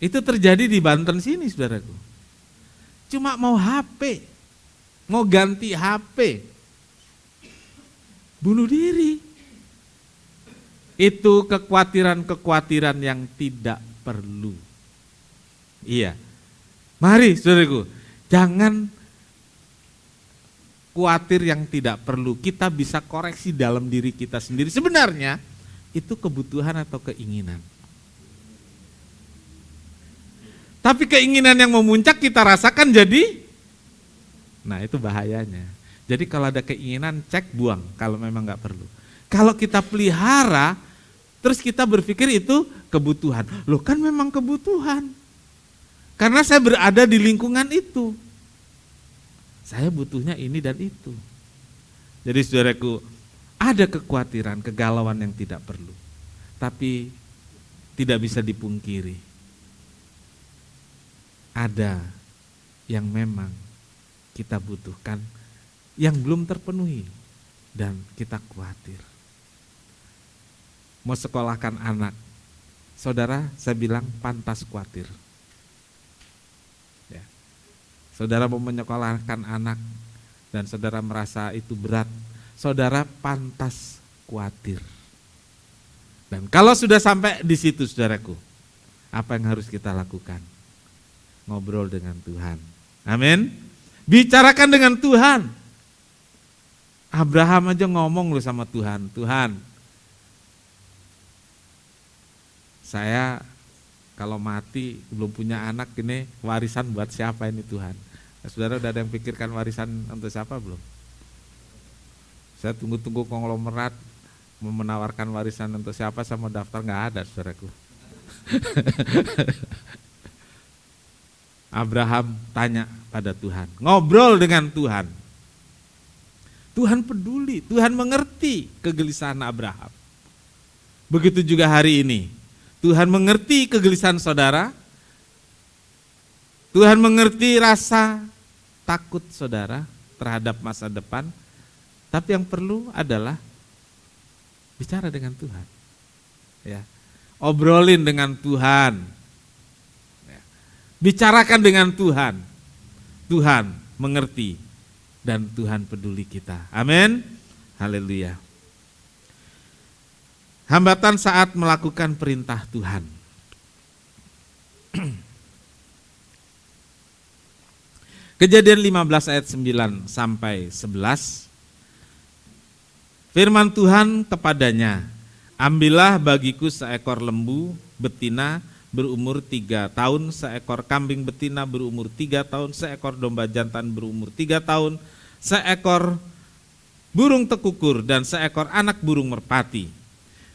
Itu terjadi di Banten sini saudaraku. Cuma mau HP, mau ganti HP, bunuh diri. Itu kekhawatiran-kekhawatiran yang tidak perlu. Iya. Mari saudaraku, jangan khawatir yang tidak perlu. Kita bisa koreksi dalam diri kita sendiri. Sebenarnya itu kebutuhan atau keinginan. Tapi keinginan yang memuncak kita rasakan jadi, nah itu bahayanya. Jadi kalau ada keinginan cek buang kalau memang nggak perlu. Kalau kita pelihara, terus kita berpikir itu kebutuhan. Loh kan memang kebutuhan. Karena saya berada di lingkungan itu. Saya butuhnya ini dan itu. Jadi saudaraku, ada kekhawatiran, kegalauan yang tidak perlu. Tapi tidak bisa dipungkiri. Ada yang memang kita butuhkan, yang belum terpenuhi dan kita khawatir. Mau sekolahkan anak, saudara saya bilang pantas khawatir. Ya. Saudara mau menyekolahkan anak dan saudara merasa itu berat, saudara pantas khawatir. Dan kalau sudah sampai di situ saudaraku, apa yang harus kita lakukan? Ngobrol dengan Tuhan. Amin. Bicarakan dengan Tuhan. Abraham aja ngomong loh sama Tuhan, Tuhan, saya kalau mati belum punya anak ini warisan buat siapa ini Tuhan? Nah, saudara udah ada yang pikirkan warisan untuk siapa belum? Saya tunggu-tunggu konglomerat mau menawarkan warisan untuk siapa, saya mau daftar, nggak ada saudaraku. Abraham tanya pada Tuhan, ngobrol dengan Tuhan. Tuhan peduli, Tuhan mengerti kegelisahan Abraham. Begitu juga hari ini, Tuhan mengerti kegelisahan saudara, Tuhan mengerti rasa takut saudara terhadap masa depan, tapi yang perlu adalah bicara dengan Tuhan. Ya. Obrolin dengan Tuhan. Ya. Bicarakan dengan Tuhan. Tuhan mengerti dan Tuhan peduli kita. Amin. Haleluya. Hambatan saat melakukan perintah Tuhan. Kejadian 15 ayat 9 sampai 11. Firman Tuhan kepadanya, ambillah bagiku seekor lembu betina berumur 3 tahun, seekor kambing betina berumur 3 tahun, seekor domba jantan berumur 3 tahun, seekor burung tekukur dan seekor anak burung merpati.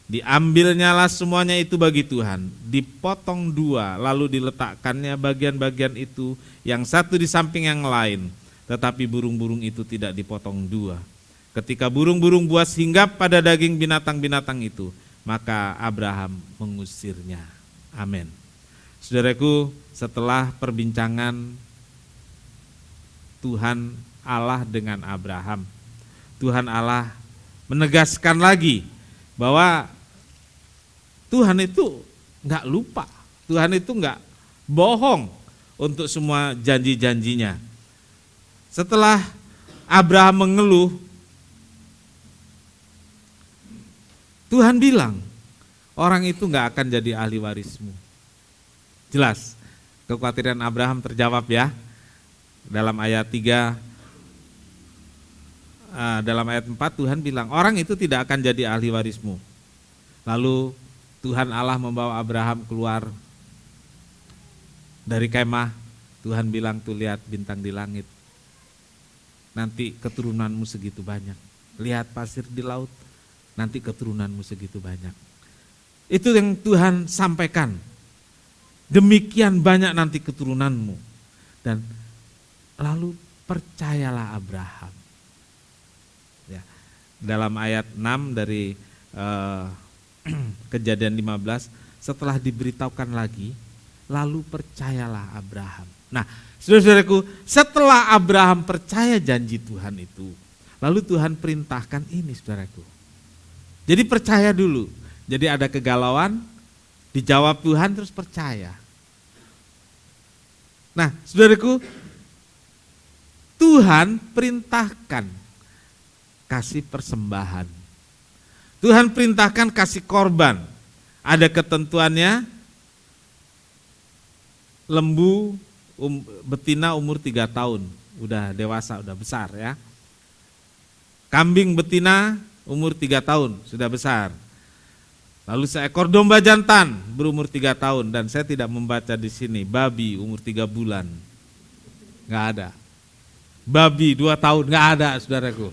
Diambilnyalah semuanya itu bagi Tuhan, dipotong 2, lalu diletakkannya bagian-bagian itu yang satu di samping yang lain, tetapi burung-burung itu tidak dipotong 2. Ketika burung-burung buas hinggap pada daging binatang-binatang itu, maka Abraham mengusirnya. Amin. Saudaraku, setelah perbincangan Tuhan Allah dengan Abraham, Tuhan Allah menegaskan lagi bahwa Tuhan itu enggak lupa, Tuhan itu enggak bohong untuk semua janji-janjinya. Setelah Abraham mengeluh, Tuhan bilang, orang itu nggak akan jadi ahli warismu. Jelas, kekhawatiran Abraham terjawab ya. Dalam ayat 3, dalam ayat 4 Tuhan bilang, orang itu tidak akan jadi ahli warismu. Lalu Tuhan Allah membawa Abraham keluar dari kemah. Tuhan bilang, tuh lihat bintang di langit, nanti keturunanmu segitu banyak. Lihat pasir di laut, nanti keturunanmu segitu banyak. Itu yang Tuhan sampaikan. Demikian banyak nanti keturunanmu. Dan lalu percayalah Abraham. Ya, dalam ayat 6 dari Kejadian 15, setelah diberitahukan lagi, lalu percayalah Abraham. Nah, saudara-saudaraku, setelah Abraham percaya janji Tuhan itu, lalu Tuhan perintahkan ini, saudaraku. Jadi percaya dulu. Jadi ada kegalauan, dijawab Tuhan terus percaya. Nah, saudaraku, Tuhan perintahkan kasih persembahan. Tuhan perintahkan kasih korban. Ada ketentuannya, lembu betina umur 3 tahun, udah dewasa, udah besar ya. Kambing betina umur 3 tahun, sudah besar. Lalu seekor domba jantan berumur 3 tahun, dan saya tidak membaca di sini babi umur 3 bulan. Enggak ada. Babi 2 tahun, enggak ada, saudaraku.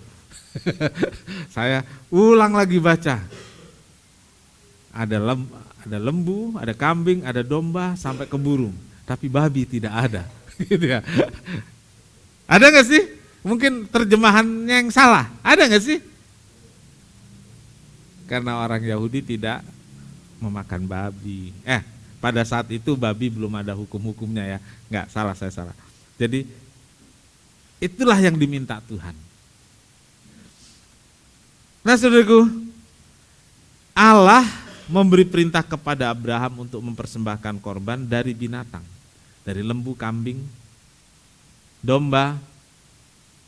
Saya ulang lagi baca. Ada lembu, ada kambing, ada domba, sampai ke burung. Tapi babi tidak ada. Gitu ya. Ada nggak sih? Mungkin terjemahannya yang salah. Ada nggak sih? Karena orang Yahudi tidak memakan babi. Pada saat itu babi belum ada hukum-hukumnya ya. Nggak, salah, saya salah. Jadi itulah yang diminta Tuhan. Nah, saudaraku, Allah memberi perintah kepada Abraham untuk mempersembahkan korban dari binatang. Dari lembu, kambing, domba,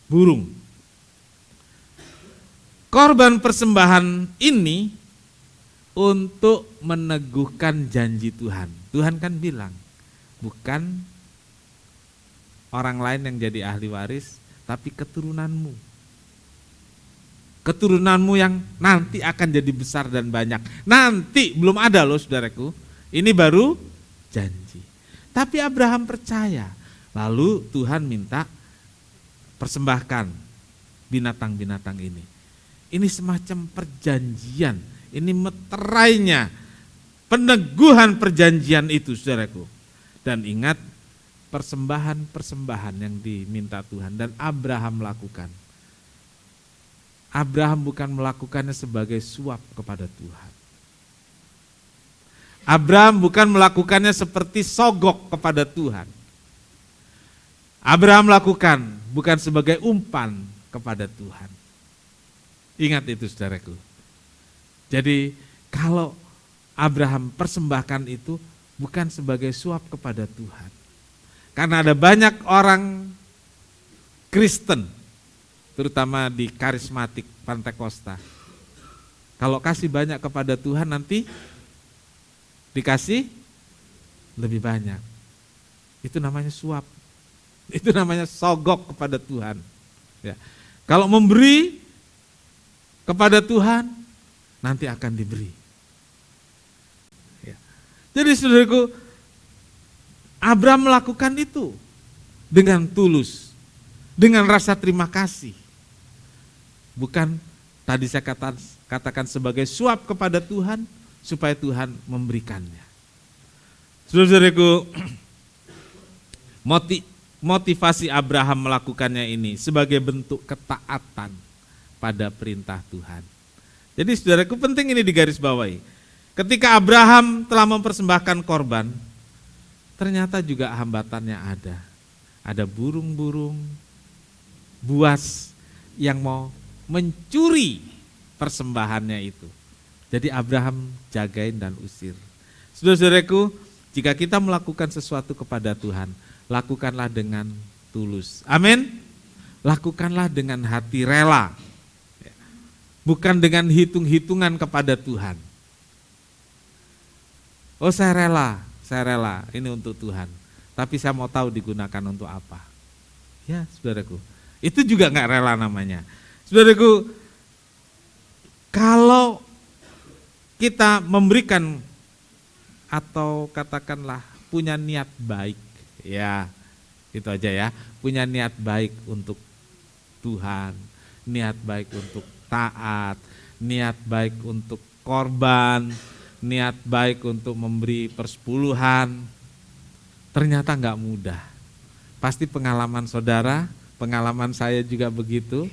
burung. Korban persembahan ini untuk meneguhkan janji Tuhan. Tuhan kan bilang, bukan orang lain yang jadi ahli waris, tapi keturunanmu. Keturunanmu yang nanti akan jadi besar dan banyak. Nanti belum ada loh, saudaraku. Ini baru janji. Tapi Abraham percaya. Lalu Tuhan minta persembahkan binatang-binatang ini. Ini semacam perjanjian. Ini meterainya, peneguhan perjanjian itu, saudaraku. Dan ingat, persembahan-persembahan yang diminta Tuhan dan Abraham lakukan. Abraham bukan melakukannya sebagai suap kepada Tuhan. Abraham bukan melakukannya seperti sogok kepada Tuhan. Abraham lakukan bukan sebagai umpan kepada Tuhan. Ingat itu, saudaraku. Jadi kalau Abraham persembahkan itu bukan sebagai suap kepada Tuhan. Karena ada banyak orang Kristen, terutama di karismatik Pantekosta. Kalau kasih banyak kepada Tuhan, nanti dikasih lebih banyak. Itu namanya suap. Itu namanya sogok kepada Tuhan. Ya. Kalau memberi kepada Tuhan, nanti akan diberi. Ya. Jadi saudaraku, Abraham melakukan itu dengan tulus, dengan rasa terima kasih. Bukan tadi saya katakan sebagai suap kepada Tuhan, supaya Tuhan memberikannya. Saudara-saudaraku, motivasi Abraham melakukannya ini sebagai bentuk ketaatan pada perintah Tuhan. Jadi saudaraku, penting ini digarisbawahi. Ketika Abraham telah mempersembahkan korban, ternyata juga hambatannya ada. Ada burung-burung buas yang mau mencuri persembahannya itu. Jadi Abraham jagain dan usir. Saudara-saudaraku, jika kita melakukan sesuatu kepada Tuhan, lakukanlah dengan tulus. Amin. Lakukanlah dengan hati rela. Bukan dengan hitung-hitungan kepada Tuhan. Oh saya rela ini untuk Tuhan. Tapi saya mau tahu digunakan untuk apa. Ya saudaraku, itu juga nggak rela namanya. Saudaraku, kalau kita memberikan atau katakanlah punya niat baik, ya itu aja ya, punya niat baik untuk Tuhan, niat baik untuk taat, niat baik untuk korban, niat baik untuk memberi persepuluhan, ternyata nggak mudah. Pasti pengalaman saudara, pengalaman saya juga begitu.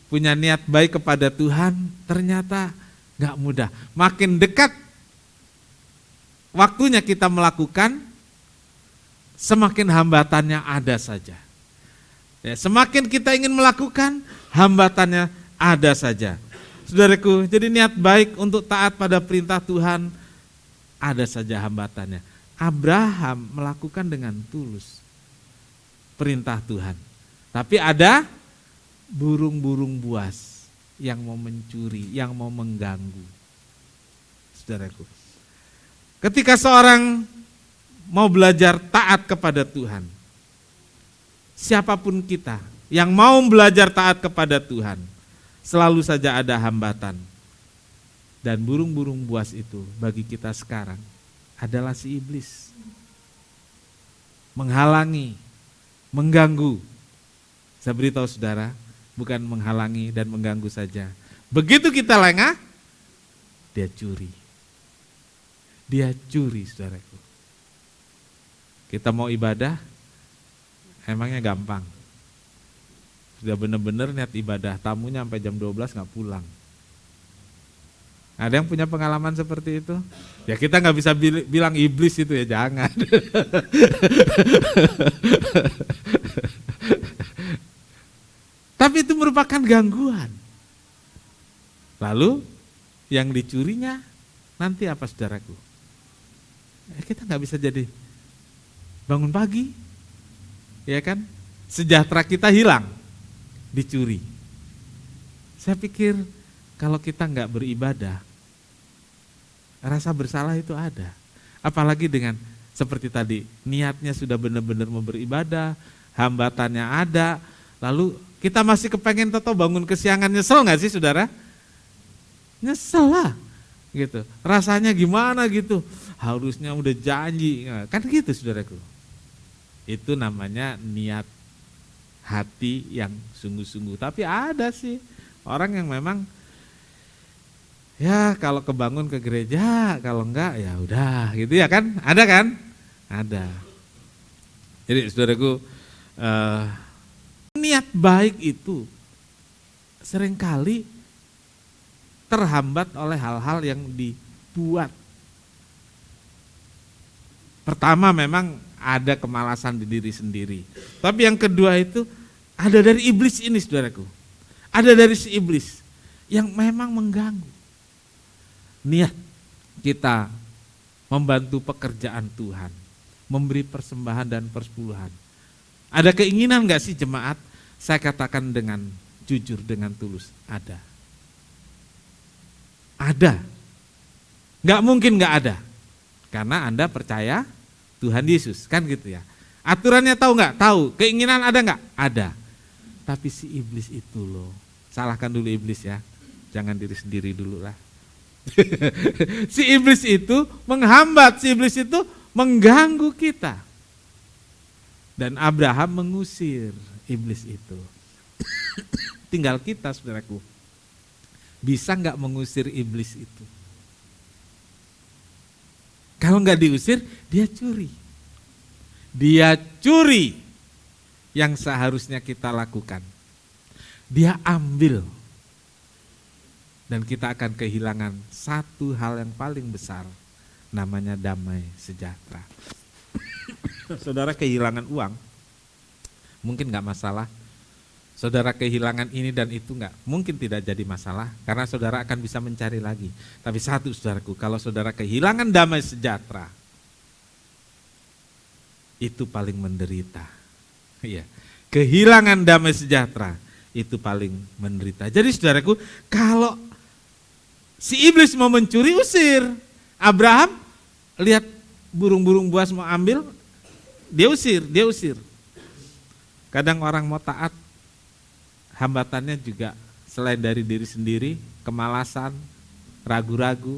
Punya niat baik kepada Tuhan, ternyata nggak mudah. Makin dekat waktunya kita melakukan, semakin hambatannya ada saja. Ya, semakin kita ingin melakukan, hambatannya ada saja. Saudaraku, jadi niat baik untuk taat pada perintah Tuhan, ada saja hambatannya. Abraham melakukan dengan tulus perintah Tuhan. Tapi ada burung-burung buas yang mau mencuri, yang mau mengganggu. Saudaraku, ketika seorang mau belajar taat kepada Tuhan, siapapun kita yang mau belajar taat kepada Tuhan, selalu saja ada hambatan. Dan burung-burung buas itu bagi kita sekarang adalah si iblis. Menghalangi, mengganggu. Saya beritahu saudara, bukan menghalangi dan mengganggu saja. Begitu kita lengah, dia curi. Dia curi, saudaraku. Kita mau ibadah, emangnya gampang. Sudah benar-benar niat ibadah, tamunya sampai jam 12 nggak pulang. Ada yang punya pengalaman seperti itu? Ya kita nggak bisa bilang iblis itu ya, jangan. Tapi itu merupakan gangguan. Lalu yang dicurinya nanti apa saudaraku? Kita nggak bisa jadi bangun pagi, ya kan? Sejahtera kita hilang, dicuri. Saya pikir kalau kita nggak beribadah, rasa bersalah itu ada. Apalagi dengan seperti tadi, niatnya sudah benar-benar mau beribadah, hambatannya ada, lalu kita masih kepengen atau bangun kesiangan, nyesel nggak sih saudara? Nyesel lah, gitu. Rasanya gimana gitu? Harusnya udah janji, kan gitu saudaraku. Itu namanya niat hati yang sungguh-sungguh. Tapi ada sih orang yang memang ya kalau kebangun ke gereja, kalau enggak ya udah gitu ya kan? Ada kan? Ada. Jadi saudaraku, niat baik itu seringkali terhambat oleh hal-hal yang dibuat. Pertama memang ada kemalasan di diri sendiri. Tapi yang kedua itu ada dari iblis ini saudaraku. Ada dari si iblis yang memang mengganggu niat kita membantu pekerjaan Tuhan, memberi persembahan dan persepuluhan. Ada keinginan gak sih jemaat? Saya katakan dengan jujur, dengan tulus, ada. Ada. Gak mungkin gak ada. Karena Anda percaya Tuhan Yesus, kan gitu ya. Aturannya tahu nggak? Tahu. Keinginan ada nggak? Ada. Tapi si iblis itu loh, salahkan dulu iblis ya, jangan diri sendiri dulu lah. Si iblis itu menghambat, si iblis itu mengganggu kita. Dan Abraham mengusir iblis itu. Tinggal kita saudaraku, bisa nggak mengusir iblis itu? Kalau nggak diusir, dia curi. Dia curi yang seharusnya kita lakukan. Dia ambil. Dan kita akan kehilangan satu hal yang paling besar, namanya damai sejahtera. Saudara kehilangan uang, mungkin nggak masalah. Saudara kehilangan ini dan itu enggak, mungkin tidak jadi masalah karena saudara akan bisa mencari lagi. Tapi satu saudaraku, kalau saudara kehilangan damai sejahtera, itu paling menderita. Iya, kehilangan damai sejahtera itu paling menderita. Jadi saudaraku, kalau si iblis mau mencuri, usir. Abraham, lihat burung-burung buas mau ambil, dia usir. Kadang orang mau taat, hambatannya juga selain dari diri sendiri, kemalasan, ragu-ragu,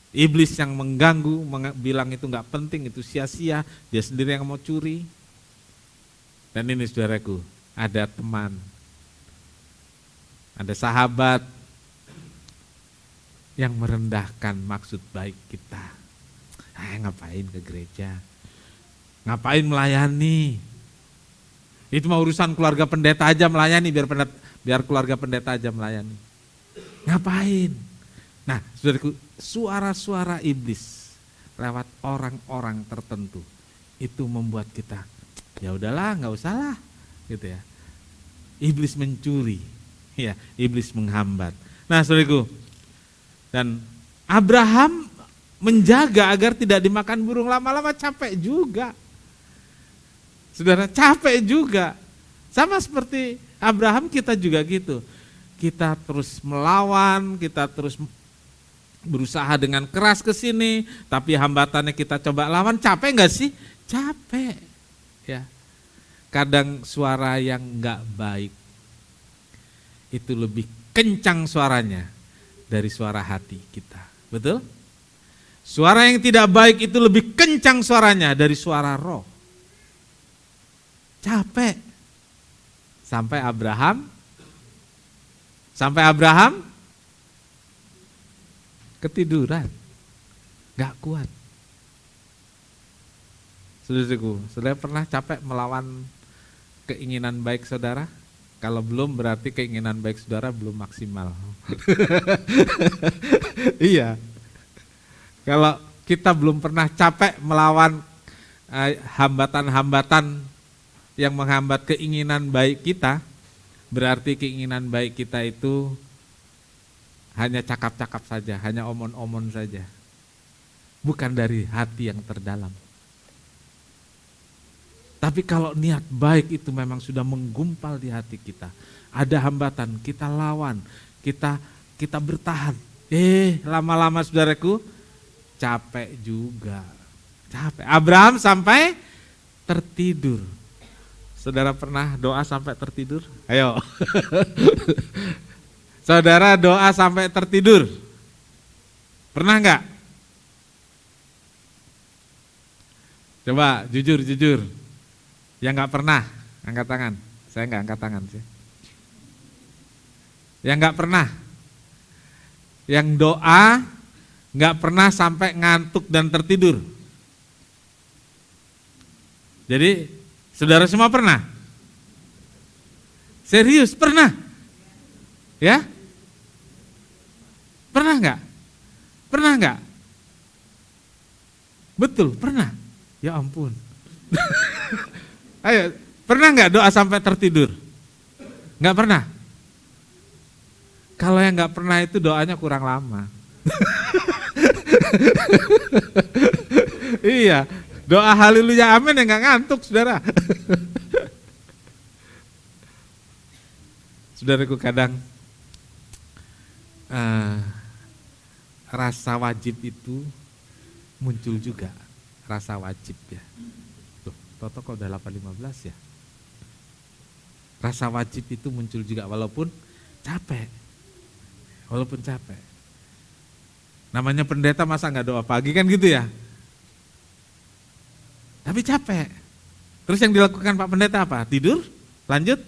iblis yang mengganggu, bilang itu nggak penting, itu sia-sia, dia sendiri yang mau curi. Dan ini saudaraku, ada teman, ada sahabat yang merendahkan maksud baik kita. Ngapain ke gereja? Ngapain melayani? Itu mah urusan keluarga pendeta aja melayani, biar keluarga pendeta aja melayani. Ngapain? Nah, saudaraku, suara-suara iblis lewat orang-orang tertentu itu membuat kita, ya udahlah, nggak usah lah, gitu ya. Iblis mencuri, ya, iblis menghambat. Nah, saudaraku, dan Abraham menjaga agar tidak dimakan burung, lama-lama capek juga. Saudara, capek juga. Sama seperti Abraham, kita juga gitu. Kita terus melawan, kita terus berusaha dengan keras ke sini, tapi hambatannya kita coba lawan, capek enggak sih? Capek. Ya. Kadang suara yang enggak baik itu lebih kencang suaranya dari suara hati kita. Betul? Suara yang tidak baik itu lebih kencang suaranya dari suara roh. Capek. Sampai Abraham ketiduran. Gak kuat. Saudara pernah capek melawan keinginan baik saudara? Kalau belum berarti keinginan baik saudara belum maksimal. Iya. Kalau kita belum pernah capek melawan hambatan-hambatan yang menghambat keinginan baik kita, berarti keinginan baik kita itu hanya cakap-cakap saja, hanya omon-omon saja. Bukan dari hati yang terdalam. Tapi kalau niat baik itu memang sudah menggumpal di hati kita, ada hambatan, kita lawan, kita bertahan. Lama-lama saudaraku, capek juga. Capek. Abraham sampai tertidur. Saudara pernah doa sampai tertidur? Ayo. Saudara doa sampai tertidur? Pernah enggak? Coba jujur. Yang enggak pernah, angkat tangan. Saya enggak angkat tangan sih. Yang enggak pernah. Yang doa enggak pernah sampai ngantuk dan tertidur. Jadi saudara semua pernah? Serius, pernah? Ya? Pernah enggak? Pernah enggak? Betul, pernah. Ya ampun. Ayo, pernah enggak doa sampai tertidur? Enggak pernah? Kalau yang enggak pernah itu doanya kurang lama. Iya. Doa haleluya amin yang gak ngantuk saudara. Saudaraku, kadang rasa wajib itu muncul juga. Rasa wajib ya. Loh, Toto kok udah 8.15 ya. Rasa wajib itu muncul juga walaupun capek. Namanya pendeta masa gak doa pagi kan gitu ya. Tapi capek. Terus yang dilakukan Pak Pendeta apa? Tidur? Lanjut?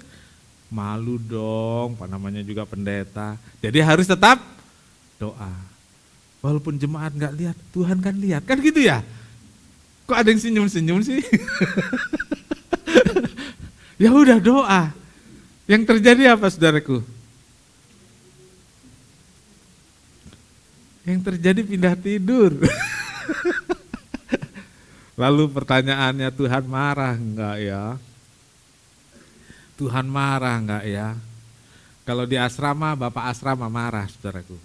Malu dong, Pak namanya juga pendeta. Jadi harus tetap doa. Walaupun jemaat gak lihat, Tuhan kan lihat. Kan gitu ya? Kok ada yang senyum-senyum sih? Ya udah doa. Yang terjadi apa saudaraku? Yang terjadi pindah tidur. Lalu pertanyaannya, Tuhan marah enggak ya? Tuhan marah enggak ya? Kalau di asrama, Bapak asrama marah saudaraku.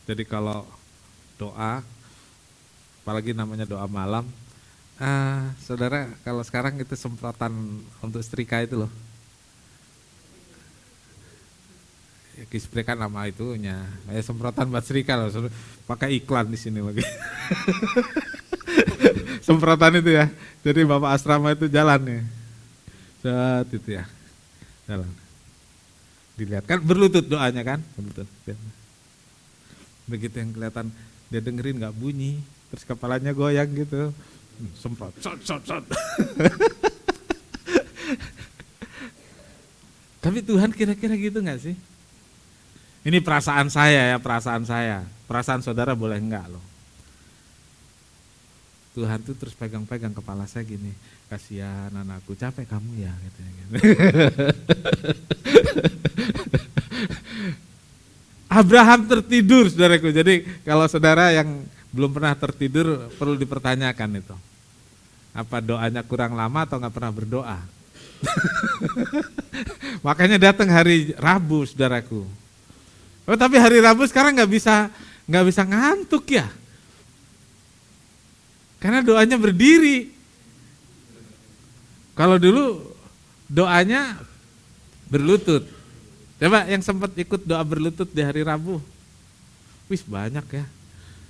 Jadi kalau doa, apalagi namanya doa malam, saudara kalau sekarang itu semprotan untuk setrika itu loh. Kispray kan nama itunya, kayak semprotan batsrika loh, pakai iklan di sini lagi. Semprotan itu ya, jadi Bapak asrama itu jalan nih, set itu ya, jalan. Dilihat kan berlutut doanya kan, berlutut. Begitu yang kelihatan dia dengerin nggak bunyi, terus kepalanya goyang gitu, semprot, shot. Tapi Tuhan kira-kira gitu nggak sih? Ini perasaan saya ya, perasaan saudara boleh enggak loh. Tuhan tuh terus pegang-pegang kepala saya gini, kasihan anakku, capek kamu ya katanya gitu. Abraham tertidur, saudaraku. Jadi kalau saudara yang belum pernah tertidur perlu dipertanyakan itu. Apa doanya kurang lama atau nggak pernah berdoa? Makanya datang hari Rabu, saudaraku. Oh, tapi hari Rabu sekarang nggak bisa ngantuk ya. Karena doanya berdiri. Kalau dulu doanya berlutut. Coba yang sempat ikut doa berlutut di hari Rabu. Wis banyak ya.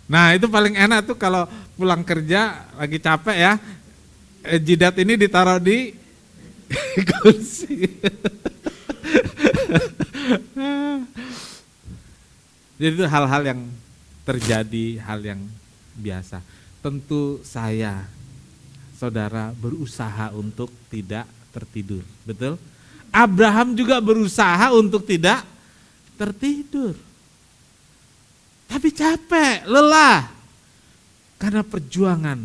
Nah itu paling enak tuh kalau pulang kerja lagi capek ya. Jidat ini ditaruh di kursi. Jadi itu hal-hal yang terjadi, hal yang biasa. Tentu saya, saudara berusaha untuk tidak tertidur, betul? Abraham juga berusaha untuk tidak tertidur. Tapi capek, lelah. Karena perjuangan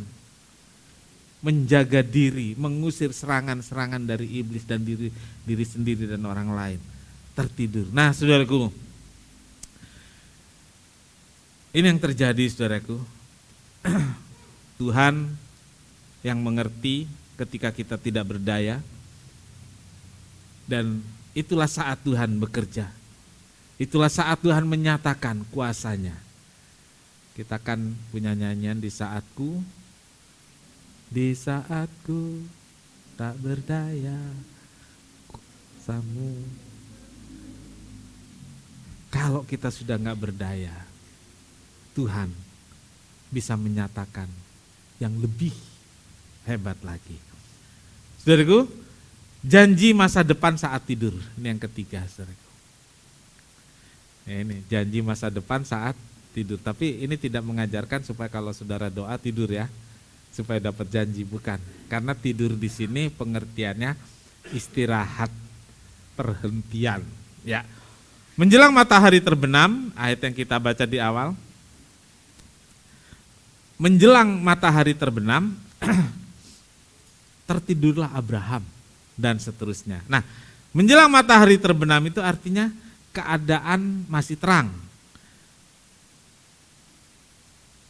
menjaga diri, mengusir serangan-serangan dari iblis dan diri sendiri dan orang lain. Tertidur. Nah saudaraku, ini yang terjadi saudaraku. Tuhan yang mengerti ketika kita tidak berdaya, dan itulah saat Tuhan bekerja. Itulah saat Tuhan menyatakan kuasanya. Kita kan punya nyanyian di saatku tak berdaya kuasamu. Kalau kita sudah nggak berdaya, Tuhan bisa menyatakan yang lebih hebat lagi. Saudaraku, janji masa depan saat tidur. Ini yang ketiga, saudaraku. Ini janji masa depan saat tidur. Tapi ini tidak mengajarkan supaya kalau saudara doa tidur ya, supaya dapat janji, bukan. Karena tidur di sini pengertiannya istirahat, perhentian. Ya. Menjelang matahari terbenam, ayat yang kita baca di awal. Menjelang matahari terbenam, tertidurlah Abraham dan seterusnya. Nah, menjelang matahari terbenam itu artinya keadaan masih terang.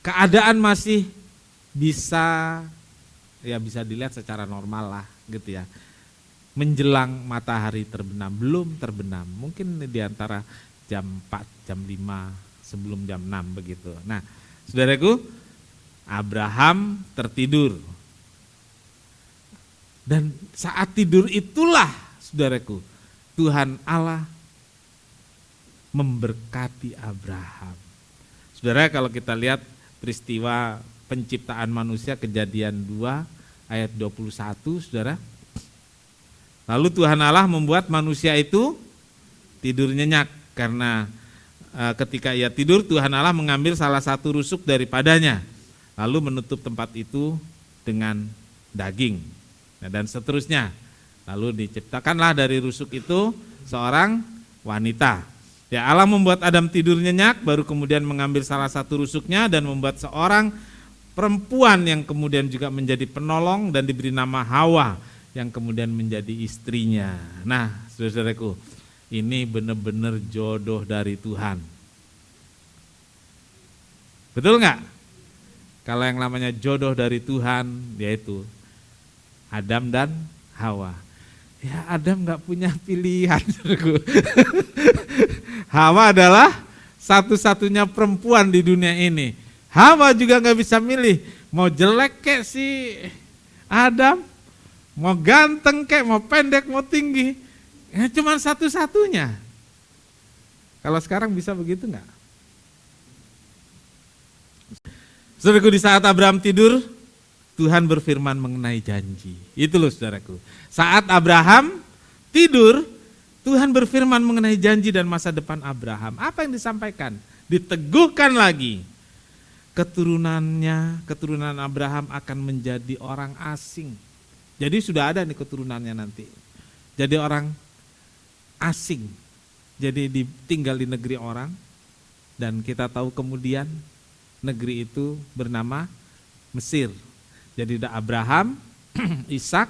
Keadaan masih bisa dilihat secara normal lah gitu ya. Menjelang matahari terbenam, belum terbenam. Mungkin di antara jam 4, jam 5, sebelum jam 6 begitu. Nah, saudaraku, Abraham tertidur. Dan saat tidur itulah, saudaraku, Tuhan Allah memberkati Abraham. Saudara, kalau kita lihat peristiwa penciptaan manusia, Kejadian 2 ayat 21, saudara. Lalu Tuhan Allah membuat manusia itu tidur nyenyak, karena ketika ia tidur Tuhan Allah mengambil salah satu rusuk daripadanya, lalu menutup tempat itu dengan daging, dan seterusnya. Lalu diciptakanlah dari rusuk itu seorang wanita. Ya, Allah membuat Adam tidur nyenyak, baru kemudian mengambil salah satu rusuknya dan membuat seorang perempuan yang kemudian juga menjadi penolong dan diberi nama Hawa, yang kemudian menjadi istrinya. Nah, saudara-saudaraku, ini benar-benar jodoh dari Tuhan. Betul nggak? Kalau yang namanya jodoh dari Tuhan, yaitu Adam dan Hawa. Ya, Adam nggak punya pilihan. Hawa adalah satu-satunya perempuan di dunia ini. Hawa juga nggak bisa milih, mau jelek kek si Adam, mau ganteng kek, mau pendek, mau tinggi. Ya, cuma satu-satunya. Kalau sekarang bisa begitu enggak? Saudaraku, di saat Abraham tidur, Tuhan berfirman mengenai janji. Itu loh saudaraku. Saat Abraham tidur, Tuhan berfirman mengenai janji dan masa depan Abraham. Apa yang disampaikan? Diteguhkan lagi. Keturunan Abraham akan menjadi orang asing. Jadi sudah ada nih keturunannya nanti. Jadi orang asing. Jadi tinggal di negeri orang. Dan kita tahu kemudian negeri itu bernama Mesir. Jadi ada Abraham, Ishak,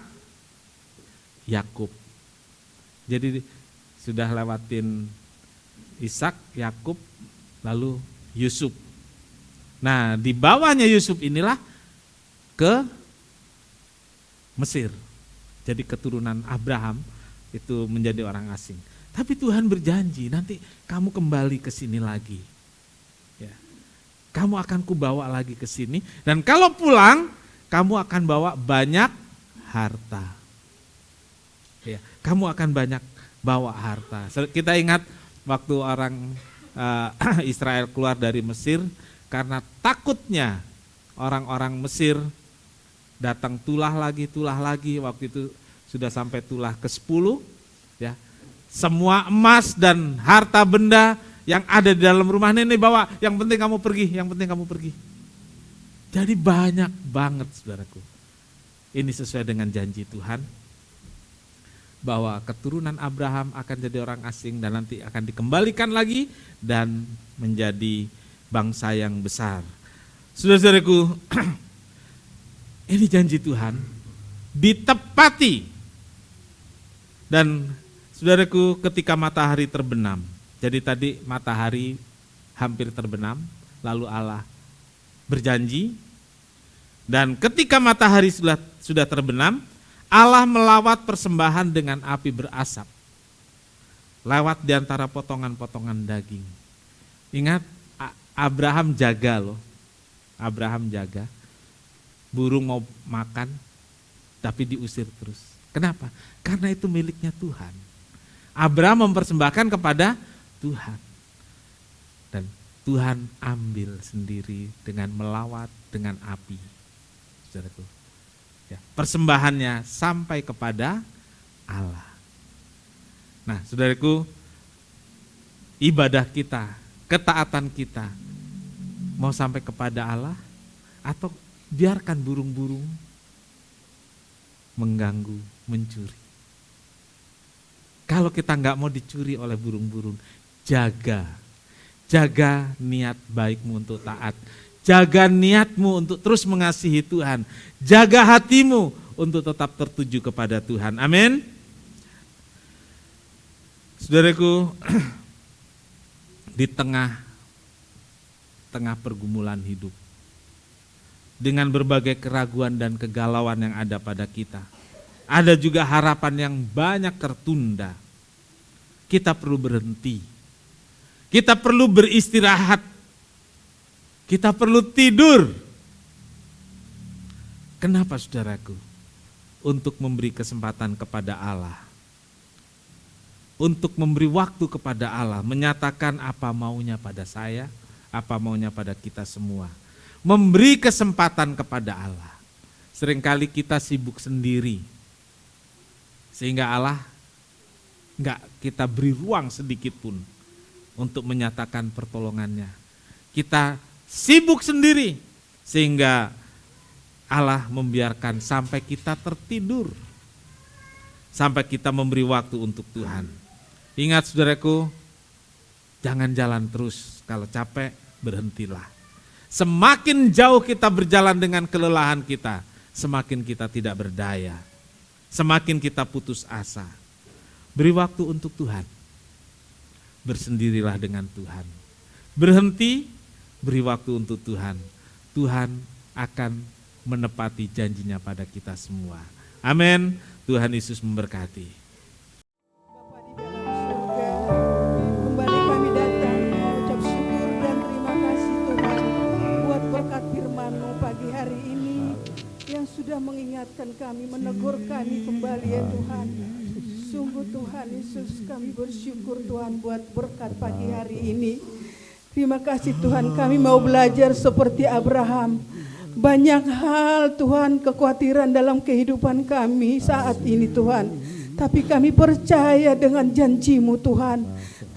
Yakub. Jadi sudah lewatin Ishak, Yakub, lalu Yusuf. Nah, di bawahnya Yusuf inilah ke Mesir. Jadi keturunan Abraham itu menjadi orang asing. Tapi Tuhan berjanji nanti kamu kembali ke sini lagi. Ya. Kamu akan kubawa lagi ke sini dan kalau pulang kamu akan bawa banyak harta. Ya, kamu akan banyak bawa harta. Kita ingat waktu orang Israel keluar dari Mesir, karena takutnya orang-orang Mesir datang tulah lagi, waktu itu sudah sampai tulah ke-10, ya. Semua emas dan harta benda yang ada di dalam rumah nenek bawa, yang penting kamu pergi. Jadi banyak banget saudaraku. Ini sesuai dengan janji Tuhan bahwa keturunan Abraham akan jadi orang asing dan nanti akan dikembalikan lagi dan menjadi bangsa yang besar. Saudara-saudaraku, ini janji Tuhan ditepati. Dan saudaraku, ketika matahari terbenam, jadi tadi matahari hampir terbenam, lalu Allah berjanji. Dan ketika matahari sudah terbenam, Allah melawat persembahan dengan api berasap. Lewat di antara potongan-potongan daging. Ingat, Abraham jaga loh. Abraham jaga. Burung mau makan, tapi diusir terus. Kenapa? Karena itu miliknya Tuhan. Abraham mempersembahkan kepada Tuhan. Dan Tuhan ambil sendiri dengan melawat dengan api. Saudaraku. Ya, persembahannya sampai kepada Allah. Nah, saudaraku, ibadah kita, ketaatan kita mau sampai kepada Allah atau biarkan burung-burung mengganggu, mencuri. Kalau kita nggak mau dicuri oleh burung-burung, jaga niat baikmu untuk taat. Jaga niatmu untuk terus mengasihi Tuhan. Jaga hatimu untuk tetap tertuju kepada Tuhan. Amin. Saudaraku, di tengah pergumulan hidup, dengan berbagai keraguan dan kegalauan yang ada pada kita, ada juga harapan yang banyak tertunda. Kita perlu berhenti. Kita perlu beristirahat. Kita perlu tidur. Kenapa saudaraku? Untuk memberi kesempatan kepada Allah. Untuk memberi waktu kepada Allah. Menyatakan apa maunya pada saya, apa maunya pada kita semua. Memberi kesempatan kepada Allah. Seringkali kita sibuk sendiri. Sehingga Allah enggak kita beri ruang sedikit pun untuk menyatakan pertolongannya. Kita sibuk sendiri sehingga Allah membiarkan sampai kita tertidur. Sampai kita memberi waktu untuk Tuhan. Ingat saudaraku, jangan jalan terus, kalau capek berhentilah. Semakin jauh kita berjalan dengan kelelahan kita, semakin kita tidak berdaya. Semakin kita putus asa. Beri waktu untuk Tuhan. Bersendirilah dengan Tuhan. Berhenti, beri waktu untuk Tuhan. Tuhan akan menepati janjinya pada kita semua. Amin. Tuhan Yesus memberkati. Bapa di dalam surga, kembali kami datang mengucap syukur dan terima kasih Tuhan buat berkat firman-Mu pagi hari ini yang sudah mengingatkan kami, menegur kami kembali ya Tuhan. Sungguh Tuhan Tuhan Yesus, kami bersyukur Tuhan buat berkat pagi hari ini. Terima kasih Tuhan, kami mau belajar seperti Abraham. Banyak hal Tuhan, kekhawatiran dalam kehidupan kami saat ini Tuhan. Tapi kami percaya dengan janji-Mu Tuhan.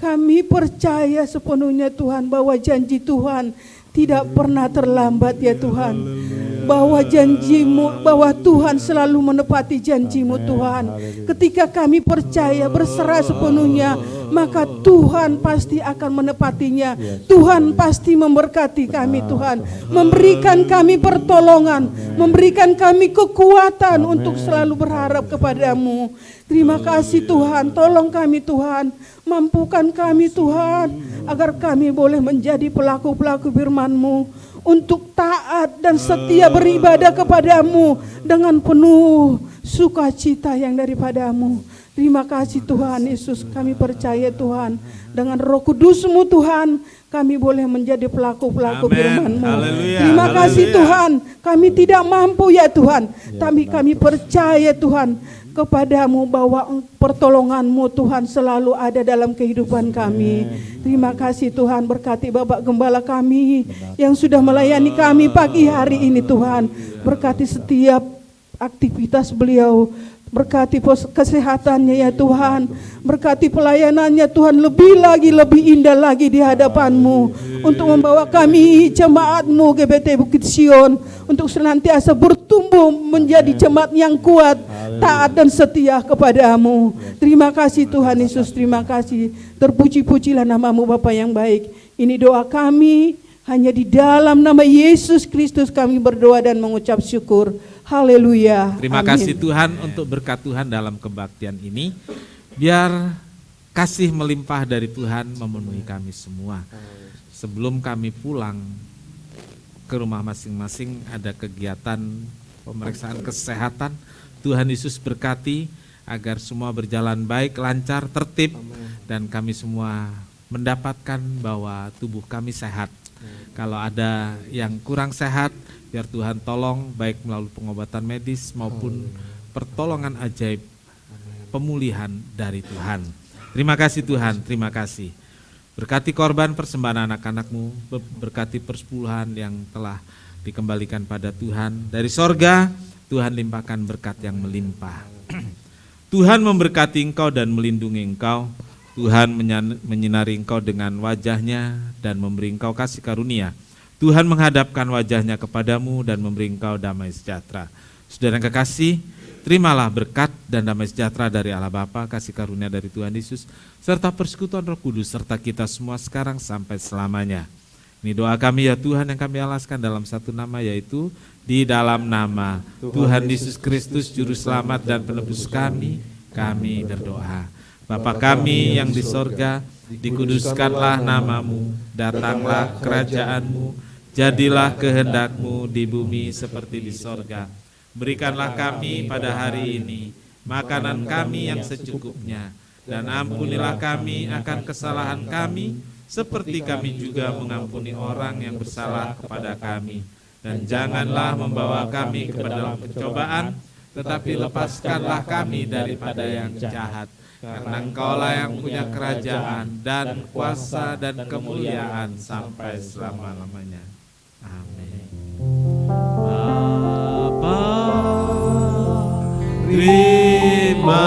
Kami percaya sepenuhnya Tuhan bahwa janji Tuhan tidak pernah terlambat ya Tuhan. Bahwa janji-Mu, bahwa Tuhan selalu menepati janji-Mu Tuhan. Ketika kami percaya berserah sepenuhnya, maka Tuhan pasti akan menepatinya. Tuhan pasti memberkati kami Tuhan, memberikan kami pertolongan, memberikan kami kekuatan untuk selalu berharap kepadamu. Terima kasih Tuhan, tolong kami Tuhan, mampukan kami Tuhan, agar kami boleh menjadi pelaku-pelaku firman-Mu, untuk taat dan setia beribadah kepadamu dengan penuh sukacita yang daripadamu. Terima kasih Tuhan Yesus, kami percaya Tuhan, dengan Roh Kudus-Mu Tuhan, kami boleh menjadi pelaku-pelaku firman-Mu. Terima kasih Tuhan, kami tidak mampu ya Tuhan, tapi kami percaya Tuhan kepadamu bahwa pertolongan-Mu Tuhan selalu ada dalam kehidupan kami. Terima kasih Tuhan, berkati Bapak Gembala kami yang sudah melayani kami pagi hari ini Tuhan. Berkati setiap aktivitas beliau, berkati kesehatannya ya Tuhan, berkati pelayanannya Tuhan, lebih indah lagi di hadapan-Mu, untuk membawa kami jemaat-Mu GBT Bukit Sion untuk senantiasa bertumbuh menjadi jemaat yang kuat, taat dan setia kepadamu. Terima kasih Tuhan Yesus, terima kasih. Terpuji-pujilah nama-Mu Bapa yang baik. Ini doa kami, hanya di dalam nama Yesus Kristus kami berdoa dan mengucap syukur. Haleluya. Terima Amin. kasih Tuhan untuk berkat Tuhan dalam kebaktian ini. Biar kasih melimpah dari Tuhan memenuhi kami semua. Sebelum kami pulang ke rumah masing-masing, ada kegiatan pemeriksaan kesehatan. Tuhan Yesus berkati agar semua berjalan baik, lancar, tertib, dan kami semua mendapatkan bahwa tubuh kami sehat. Kalau ada yang kurang sehat, biar Tuhan tolong baik melalui pengobatan medis maupun pertolongan ajaib, pemulihan dari Tuhan. Terima kasih Tuhan, terima kasih. Berkati korban persembahan anak-anak-Mu, berkati persepuluhan yang telah dikembalikan pada Tuhan. Dari sorga, Tuhan limpahkan berkat yang melimpah. Tuhan memberkati engkau dan melindungi engkau. Tuhan menyinari engkau dengan wajahnya dan memberi engkau kasih karunia. Tuhan menghadapkan wajahnya kepadamu dan memberi engkau damai sejahtera. Saudara yang kekasih, terimalah berkat dan damai sejahtera dari Allah Bapa, kasih karunia dari Tuhan Yesus, serta persekutuan Roh Kudus serta kita semua sekarang sampai selamanya. Ini doa kami ya Tuhan yang kami alaskan dalam satu nama, yaitu di dalam nama Tuhan Yesus Kristus Juru Selamat dan Penebus kami berdoa. Bapa kami yang di sorga, dikuduskanlah namamu, datanglah kerajaan-Mu, jadilah kehendak-Mu di bumi seperti di sorga. Berikanlah kami pada hari ini makanan kami yang secukupnya, dan ampunilah kami akan kesalahan kami, seperti kami juga mengampuni orang yang bersalah kepada kami. Dan janganlah membawa kami ke dalam pencobaan, tetapi lepaskanlah kami daripada yang jahat. Karena Engkaulah yang punya kerajaan dan kuasa dan kemuliaan sampai selama-lamanya. Amin. Bapa, terima